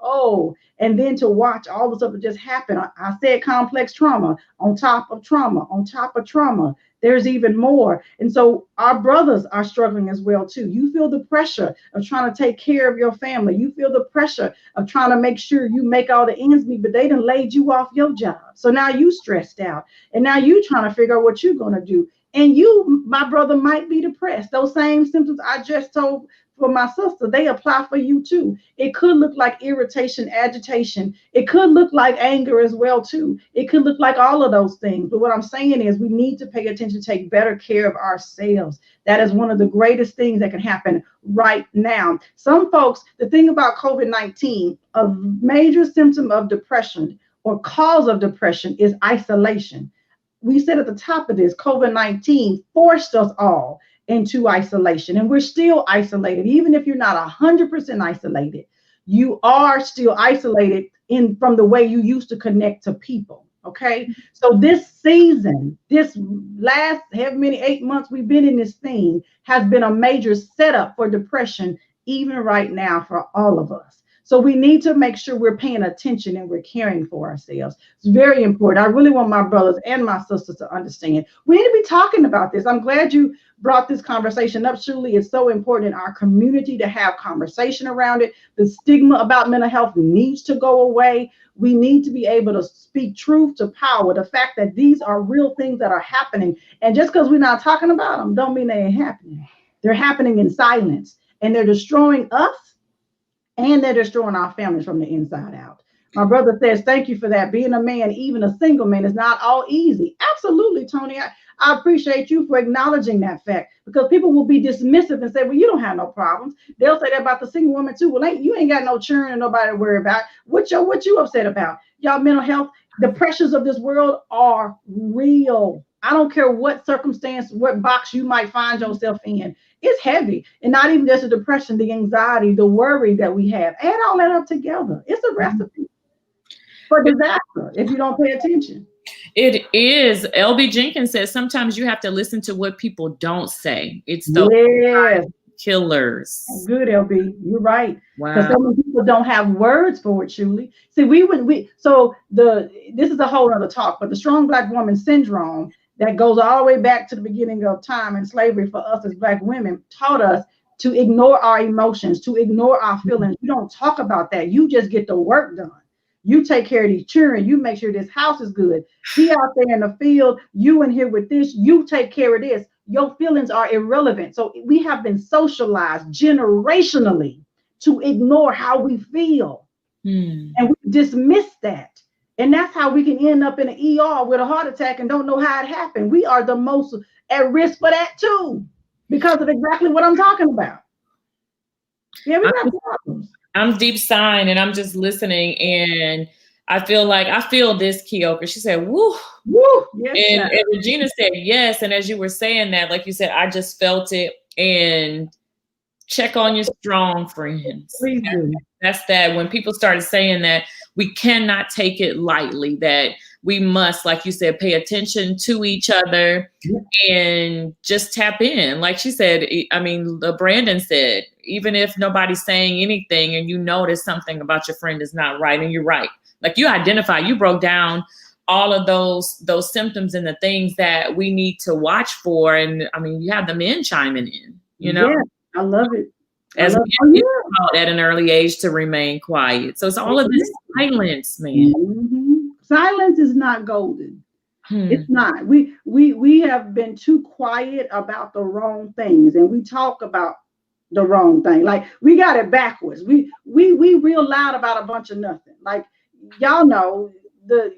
and then to watch all the stuff that just happened. I said complex trauma on top of trauma on top of trauma. There's even more. And so our brothers are struggling as well too. You feel the pressure of trying to take care of your family. You feel the pressure of trying to make sure you make all the ends meet, but they done laid you off your job. So now you stressed out, and now you trying to figure out what you're going to do. And you, my brother, might be depressed. Those same symptoms I just told for my sister, they apply for you too. It could look like irritation, agitation. It could look like anger as well too. It could look like all of those things. But what I'm saying is we need to pay attention, take better care of ourselves. That is one of the greatest things that can happen right now. Some folks, the thing about COVID-19, a major symptom of depression or cause of depression is isolation. We said at the top of this, COVID-19 forced us all into isolation, and we're still isolated. Even if you're not 100% isolated, you are still isolated from the way you used to connect to people. Okay, so this season, this last however many 8 months we've been in this thing, has been a major setup for depression, even right now for all of us. So we need to make sure we're paying attention and we're caring for ourselves. It's very important. I really want my brothers and my sisters to understand. We need to be talking about this. I'm glad you brought this conversation up, Shuli. It's so important in our community to have conversation around it. The stigma about mental health needs to go away. We need to be able to speak truth to power. The fact that these are real things that are happening. And just because we're not talking about them, don't mean they ain't happening. They're happening in silence, and they're destroying us, and they're destroying our families from the inside out. My brother says, thank you for that. Being a man, even a single man, is not all easy. Absolutely, Tony. I appreciate you for acknowledging that fact, because people will be dismissive and say, well, you don't have no problems. They'll say that about the single woman too. Well, you ain't got no children and nobody to worry about. What you upset about? Y'all, mental health, the pressures of this world are real. I don't care what circumstance, what box you might find yourself in. It's heavy. And not even just the depression, the anxiety, the worry that we have. Add all that up together. It's a recipe for disaster if you don't pay attention. It is. LB Jenkins says sometimes you have to listen to what people don't say. It's the killers. Good, LB. You're right. Wow. Because so many people don't have words for it, Julie. See, this is a whole other talk, but the strong Black woman syndrome that goes all the way back to the beginning of time and slavery for us as Black women taught us to ignore our emotions, to ignore our feelings. You don't talk about that. You just get the work done. You take care of these children. You make sure this house is good. He out there in the field, you in here with this, you take care of this. Your feelings are irrelevant. So we have been socialized generationally to ignore how we feel. And we dismiss that. And that's how we can end up in an ER with a heart attack and don't know how it happened. We are the most at risk for that too, because of exactly what I'm talking about. Yeah, we got problems. I'm deep sighing and I'm just listening, and I feel this, Kioka. She said, woo. Woo, yes, And Regina said yes. And as you were saying that, like you said, I just felt it. And check on your strong friends. please do. That's that. When people started saying that, we cannot take it lightly, that we must, like you said, pay attention to each other and just tap in. Like she said, I mean, Brandon said, even if nobody's saying anything and you notice something about your friend is not right, and you're right. Like you identify, you broke down all of those symptoms and the things that we need to watch for. And I mean, you have the men chiming in, you know? Yeah, I love it. As taught at an early age to remain quiet. So it's all of this silence, man. Mm-hmm. Silence is not golden. It's not. We have been too quiet about the wrong things, and we talk about the wrong thing. Like we got it backwards. We real loud about a bunch of nothing. Like y'all know,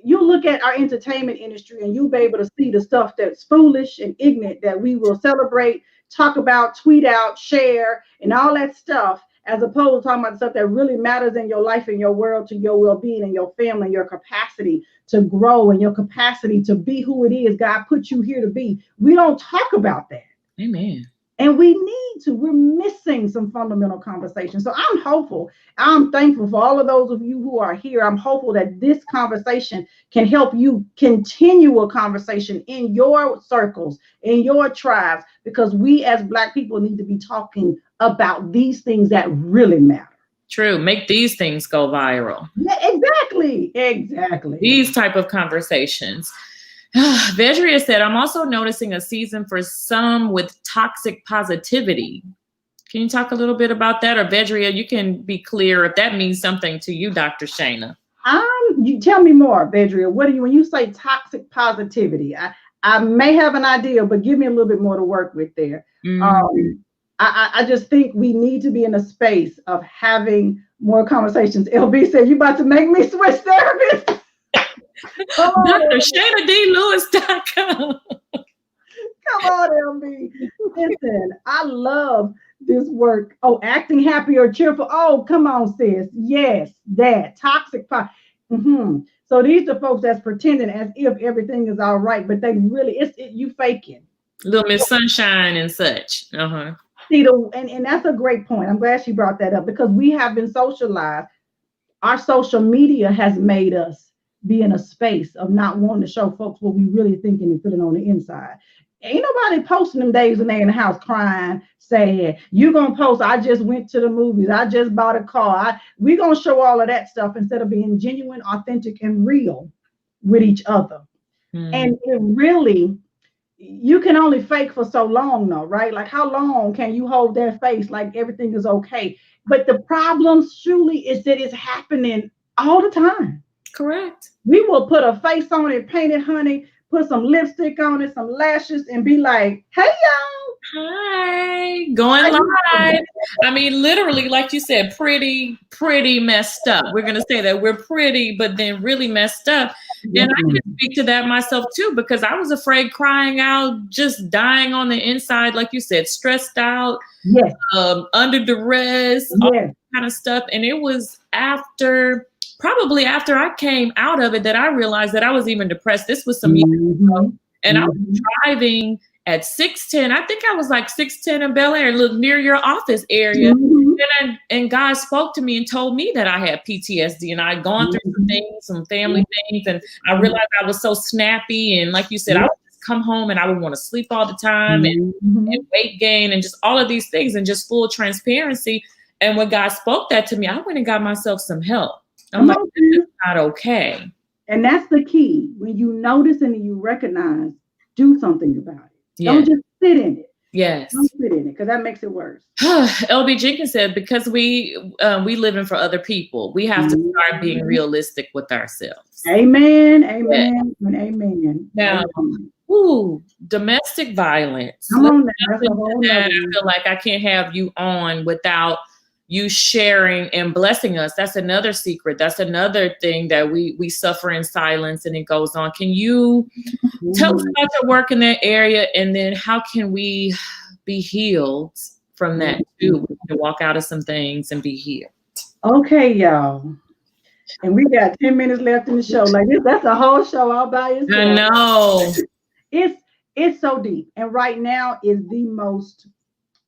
you look at our entertainment industry and you'll be able to see the stuff that's foolish and ignorant that we will celebrate, talk about, tweet out, share, and all that stuff, as opposed to talking about the stuff that really matters in your life and your world, to your well-being and your family and your capacity to grow and your capacity to be who it is God put you here to be. We don't talk about that. Amen. And we need to. We're missing some fundamental conversations. So I'm hopeful. I'm thankful for all of those of you who are here. I'm hopeful that this conversation can help you continue a conversation in your circles, in your tribes, because we as Black people need to be talking about these things that really matter. True. Make these things go viral. Yeah, exactly. These type of conversations. Vedria said, I'm also noticing a season for some with toxic positivity. Can you talk a little bit about that? Or Vedria, you can be clear if that means something to you, Dr. Shana. You tell me more, Vedria. What do you, when you say toxic positivity? I may have an idea, but give me a little bit more to work with there. Mm-hmm. I just think we need to be in a space of having more conversations. LB said, you about to make me switch therapists. Dr. Shana D Lewis.com. Come on, LB. Listen, I love this work. Oh, acting happy or cheerful. Oh, come on, sis. Yes, that toxic. Mm-hmm. So these are folks that's pretending as if everything is all right, but they really, you faking. Little Miss Sunshine and such. See, and that's a great point. I'm glad she brought that up, because we have been socialized. Our social media has made us be in a space of not wanting to show folks what we really thinking and feeling on the inside. Ain't nobody posting them days when they in the house crying, saying, you gonna post, I just went to the movies, I just bought a car. We gonna show all of that stuff instead of being genuine, authentic, and real with each other. And it really, you can only fake for so long though, right? Like how long can you hold that face like everything is okay? But the problem surely is that it's happening all the time. Correct. We will put a face on it, paint it, honey, put some lipstick on it, some lashes, and be like, hey, y'all. Hi. Going live. I mean, literally, like you said, pretty messed up. We're going to say that we're pretty, but then really messed up. And I can speak to that myself, too, because I was afraid crying out, just dying on the inside, like you said, stressed out, yes. Under duress, all that kind of stuff. And it was probably after I came out of it that I realized that I was even depressed. This was some years ago. And I was driving at 610. I think I was like 610 in Bel Air, look near your office area. And God spoke to me and told me that I had PTSD, and I had gone through some things, some family things. And I realized I was so snappy. And like you said, I would just come home and I would want to sleep all the time and weight gain and just all of these things, and just full transparency. And when God spoke that to me, I went and got myself some help. I'm like, this is not okay. And that's the key. When you notice and you recognize, do something about it. Yeah. Don't just sit in it. Yes. Don't sit in it, because that makes it worse. LB Jenkins said, because we live in for other people, we have to start being realistic with ourselves. Amen. Amen. And amen. Now, domestic violence. Come on now. I feel like I can't have you on without you sharing and blessing us. That's another secret. That's another thing that we suffer in silence, and it goes on. Can you tell us about your work in that area, and then how can we be healed from that too? We can walk out of some things and be healed. Okay, y'all. And we got 10 minutes left in the show. Like this, that's a whole show all by I itself. know. It's it's so deep. And right now is the most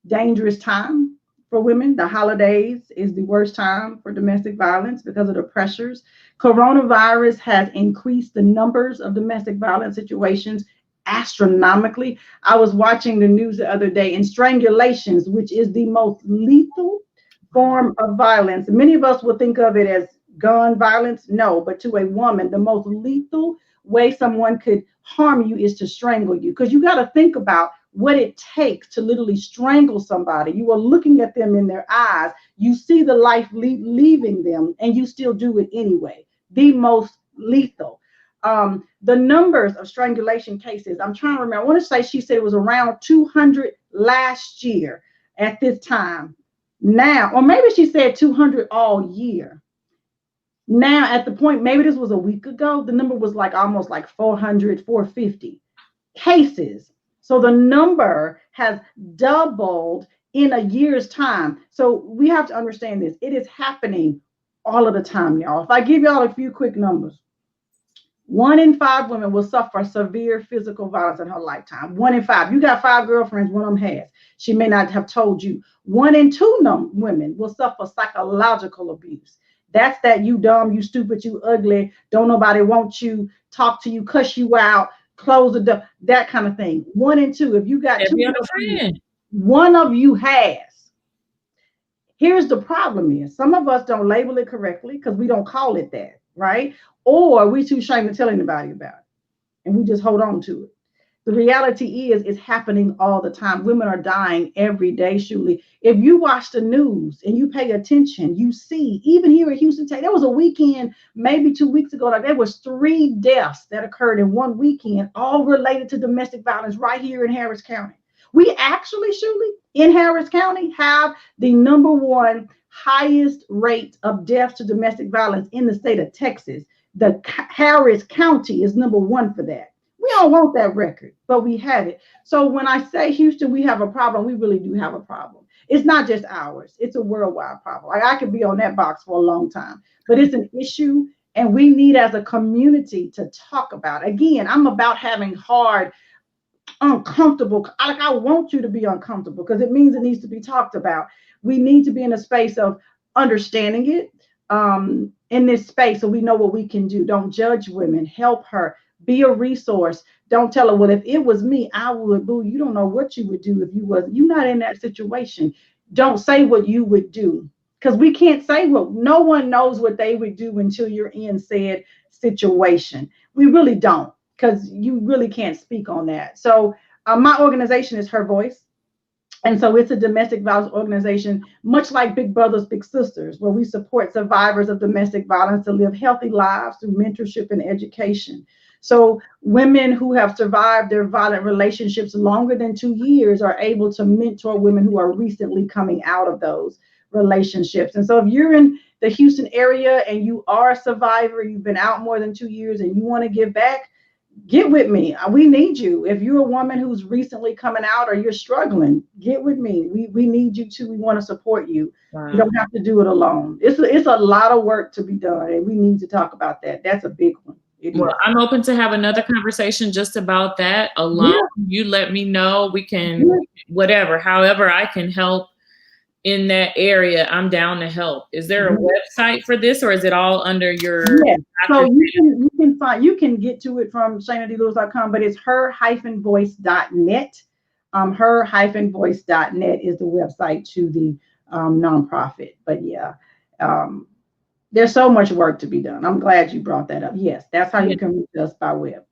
dangerous time for women. The holidays is the worst time for domestic violence because of the pressures. Coronavirus has increased the numbers of domestic violence situations astronomically. I was watching the news the other day, and strangulations, which is the most lethal form of violence. Many of us will think of it as gun violence. No, but to a woman, the most lethal way someone could harm you is to strangle you. Because you got to think about what it takes to literally strangle somebody. You are looking at them in their eyes. You see the life leaving them, and you still do it anyway. The most lethal. The numbers of strangulation cases, I'm trying to remember. I want to say she said it was around 200 last year at this time. Now, or maybe she said 200 all year. Now, at the point, maybe this was a week ago, the number was like almost like 400, 450 cases. So the number has doubled in a year's time. So we have to understand this. It is happening all of the time, y'all. If I give y'all a few quick numbers, 1 in 5 women will suffer severe physical violence in her lifetime. 1 in 5. You got 5 girlfriends, one of them has. She may not have told you. 1 in 2 women will suffer psychological abuse. That's that you dumb, you stupid, you ugly, don't nobody want you, talk to you, cuss you out, close the door, that kind of thing. 1 in 2. If you got Every two, other friend. one of you has. Here's the problem is some of us don't label it correctly because we don't call it that, right? Or we too ashamed to tell anybody about it. And we just hold on to it. The reality is it's happening all the time. Women are dying every day, Shuli. If you watch the news and you pay attention, you see, even here in Houston, there was a weekend, maybe 2 weeks ago, like there was 3 deaths that occurred in one weekend, all related to domestic violence right here in Harris County. We actually, Shuli, in Harris County, have the #1 highest rate of deaths to domestic violence in the state of Texas. The Harris County is #1 for that. We don't want that record, but we have it. So when I say Houston, we have a problem, we really do have a problem. It's not just ours, it's a worldwide problem. Like I could be on that box for a long time, but it's an issue, and we need as a community to talk about. Again, I'm about having hard, uncomfortable. Like I want you to be uncomfortable because it means it needs to be talked about. We need to be in a space of understanding it in this space so we know what we can do. Don't judge women, help her, be a resource. Don't tell her, well, if it was me, I would. Boo, you don't know what you would do if you wasn't. You're not in that situation. Don't say what you would do because we can't say what, no one knows what they would do until you're in said situation. We really don't, because you really can't speak on that. So my organization is Her Voice. And so it's a domestic violence organization, much like Big Brothers Big Sisters, where we support survivors of domestic violence to live healthy lives through mentorship and education. So women who have survived their violent relationships longer than 2 years are able to mentor women who are recently coming out of those relationships. And so if you're in the Houston area and you are a survivor, you've been out more than 2 years and you want to give back, get with me. We need you. If you're a woman who's recently coming out or you're struggling, get with me. We need you too. We want to support you. Wow. You don't have to do it alone. It's a lot of work to be done, and we need to talk about that. That's a big one. Well, I'm open to have another conversation just about that alone. Yeah. You let me know. We can, whatever, however I can help in that area, I'm down to help. Is there a website for this, or is it all under your? Yes. So you can get to it from ShanaDLewis.com, but it's her-voice.net. Her-voice.net is the website to the nonprofit. But yeah, there's so much work to be done. I'm glad you brought that up. Yes, that's how you can reach us by web.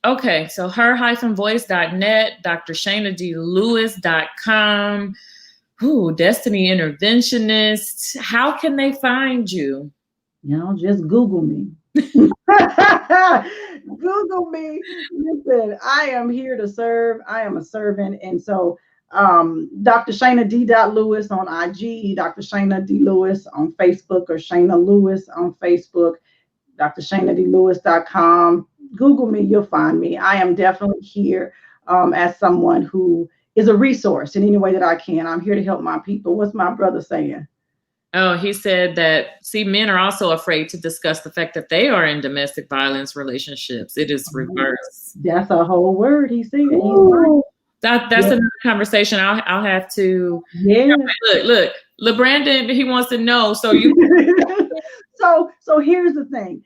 Okay, so her-voice.net, DrShanaDLewis.com. Destiny Interventionist. How can they find you? Just Google me. Google me. Listen, I am here to serve. I am a servant. And so Dr. Shana D. Lewis on IG, Dr. Shana D. Lewis on Facebook, or Shana Lewis on Facebook, drshanadlewis.com. Google me, you'll find me. I am definitely here as someone who is a resource in any way that I can. I'm here to help my people. What's my brother saying? Oh, he said that, see, men are also afraid to discuss the fact that they are in domestic violence relationships. It is reverse. That's a whole word he said. He's right. That's another conversation I'll have to. Yeah. Look, LeBrandon, he wants to know. So you. so here's the thing.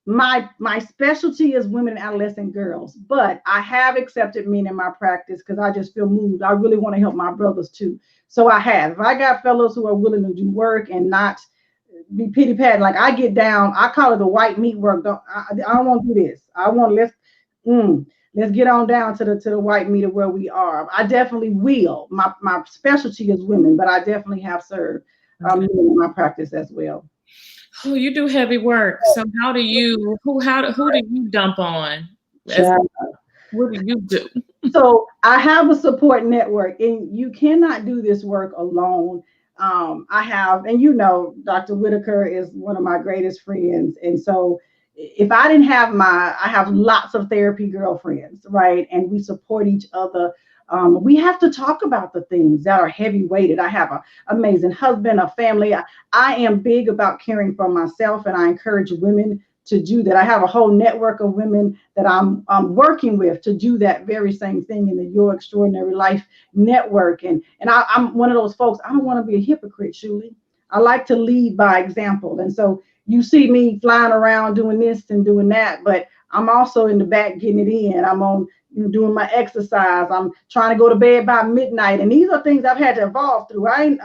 My specialty is women and adolescent girls, but I have accepted men in my practice because I just feel moved. I really want to help my brothers too. So I have. If I got fellows who are willing to do work and not be pity patting, like I get down, I call it the white meat work. I don't want to do this. I want let's get on down to the white meat of where we are. I definitely will. My specialty is women, but I definitely have served men in my practice as well. Oh, you do heavy work. So who do you dump on? What do you do? So I have a support network, and you cannot do this work alone. I have, and Dr. Whitaker is one of my greatest friends. And so if I didn't have I have lots of therapy girlfriends, right? And we support each other. We have to talk about the things that are heavy weighted. I have an amazing husband, a family. I am big about caring for myself, and I encourage women to do that. I have a whole network of women that I'm working with to do that very same thing in the Your Extraordinary Life network. And I'm one of those folks. I don't want to be a hypocrite, Shuli. I like to lead by example. And so you see me flying around doing this and doing that, but I'm also in the back getting it in. I'm on doing my exercise. I'm trying to go to bed by midnight. And these are things I've had to evolve through. I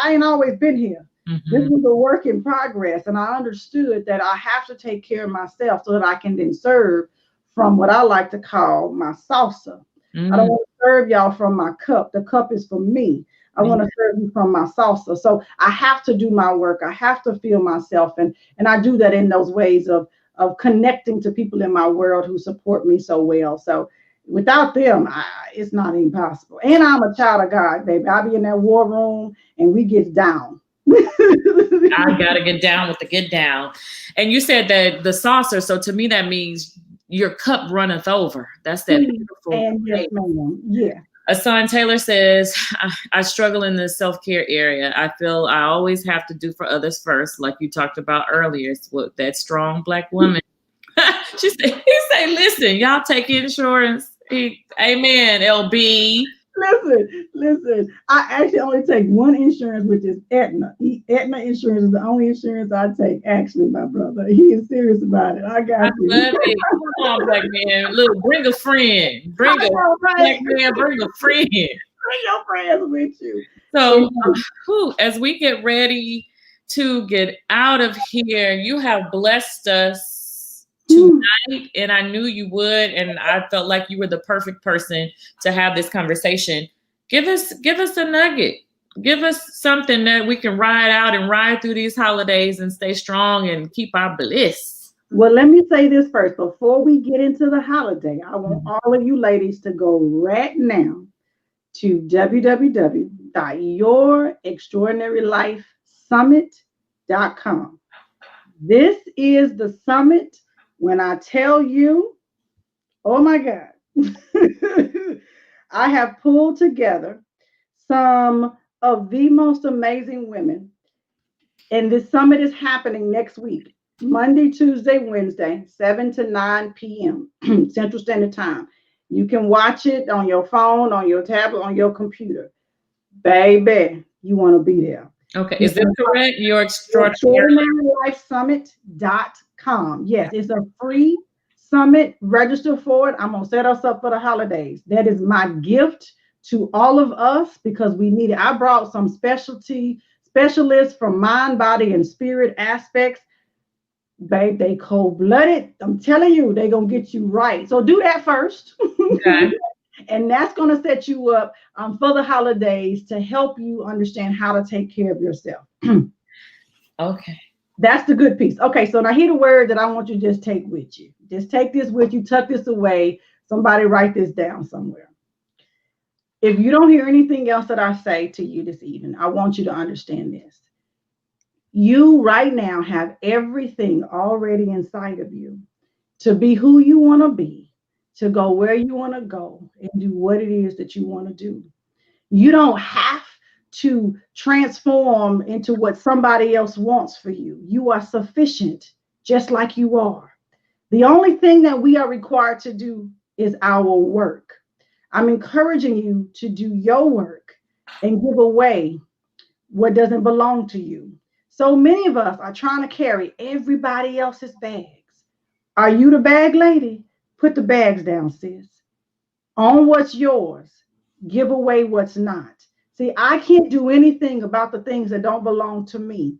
ain't always been here. Mm-hmm. This was a work in progress. And I understood that I have to take care of myself so that I can then serve from what I like to call my salsa. Mm-hmm. I don't want to serve y'all from my cup. The cup is for me. I want to serve you from my salsa. So I have to do my work. I have to feel myself. And I do that in those ways of connecting to people in my world who support me so well. So without them, it's not impossible. And I'm a child of God, baby. I'll be in that war room and we get down. I got to get down with the get down. And you said that the saucer. So to me, that means your cup runneth over. That's that beautiful. And yes, ma'am. Yeah. Asan Taylor says, I struggle in the self-care area. I feel I always have to do for others first, like you talked about earlier. It's what that strong Black woman. He say, listen, y'all take insurance. Amen, LB. Listen. I actually only take one insurance, which is Aetna. Aetna insurance is the only insurance I take. Actually, my brother, he is serious about it. I got you. Love it. Come on, Black man. Look, bring a friend. Black man, bring a friend. Bring your friends with you. So, as we get ready to get out of here, you have blessed us tonight, and I knew you would, and I felt like you were the perfect person to have this conversation. Give us a nugget. Give us something that we can ride through these holidays and stay strong and keep our bliss. Well, let me say this first. Before we get into the holiday, I want all of you ladies to go right now to www.yourextraordinarylifesummit.com. This is the summit. When I tell you, oh my God, I have pulled together some of the most amazing women. And this summit is happening next week, Monday, Tuesday, Wednesday, 7 to 9 p.m. Central Standard Time. You can watch it on your phone, on your tablet, on your computer. Baby, you want to be there. Okay, is this correct? Yourextraordinarylifesummit.com. Yes, it's a free summit. Register for it. I'm going to set us up for the holidays. That is my gift to all of us because we need it. I brought some specialists from mind, body, and spirit aspects. Babe, they cold-blooded. I'm telling you, they're going to get you right. So do that first. Okay. And that's going to set you up for the holidays to help you understand how to take care of yourself. Okay. That's the good piece. Okay, so now here's the word that I want you to just take with you. Just take this with you, tuck this away. Somebody write this down somewhere. If you don't hear anything else that I say to you this evening, I want you to understand this. You right now have everything already inside of you to be who you want to be, to go where you want to go, and do what it is that you want to do. You don't have to transform into what somebody else wants for you. You are sufficient just like you are. The only thing that we are required to do is our work. I'm encouraging you to do your work and give away what doesn't belong to you. So many of us are trying to carry everybody else's bags. Are you the bag lady? Put the bags down, sis. Own what's yours. Give away what's not. See, I can't do anything about the things that don't belong to me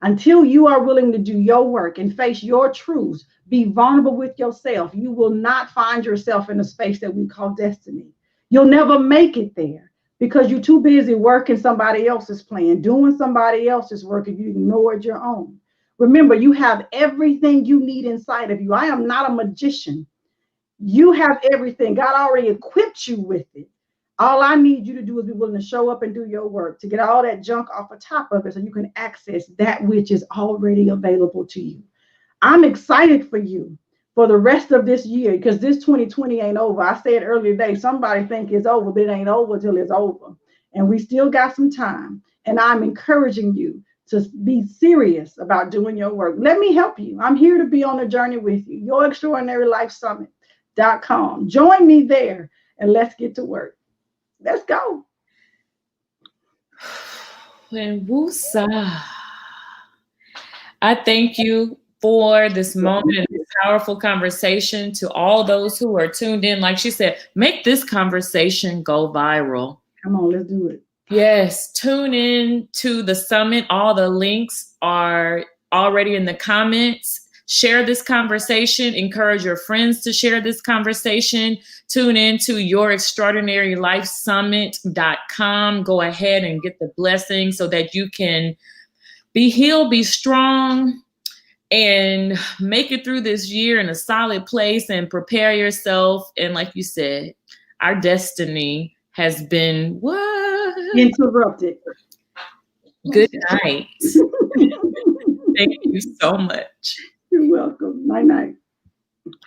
until you are willing to do your work and face your truths. Be vulnerable with yourself. You will not find yourself in a space that we call destiny. You'll never make it there because you're too busy working somebody else's plan, doing somebody else's work, and you ignored your own. Remember, you have everything you need inside of you. I am not a magician. You have everything. God already equipped you with it. All I need you to do is be willing to show up and do your work to get all that junk off the top of it so you can access that which is already available to you. I'm excited for you for the rest of this year because this 2020 ain't over. I said earlier today, somebody think it's over, but it ain't over till it's over. And we still got some time. And I'm encouraging you to be serious about doing your work. Let me help you. I'm here to be on a journey with you. YourExtraordinaryLifeSummit.com. Join me there and let's get to work. Let's go. And woosah. I thank you for this moment and this powerful conversation. To all those who are tuned in, like she said, make this conversation go viral. Come on, let's do it. Yes, tune in to the summit. All the links are already in the comments. Share this conversation. Encourage your friends to share this conversation. Tune in to YourExtraordinaryLifeSummit.com. Go ahead and get the blessing so that you can be healed, be strong, and make it through this year in a solid place and prepare yourself. And like you said, our destiny has been interrupted. Good night. Thank you so much. You're welcome. Night night.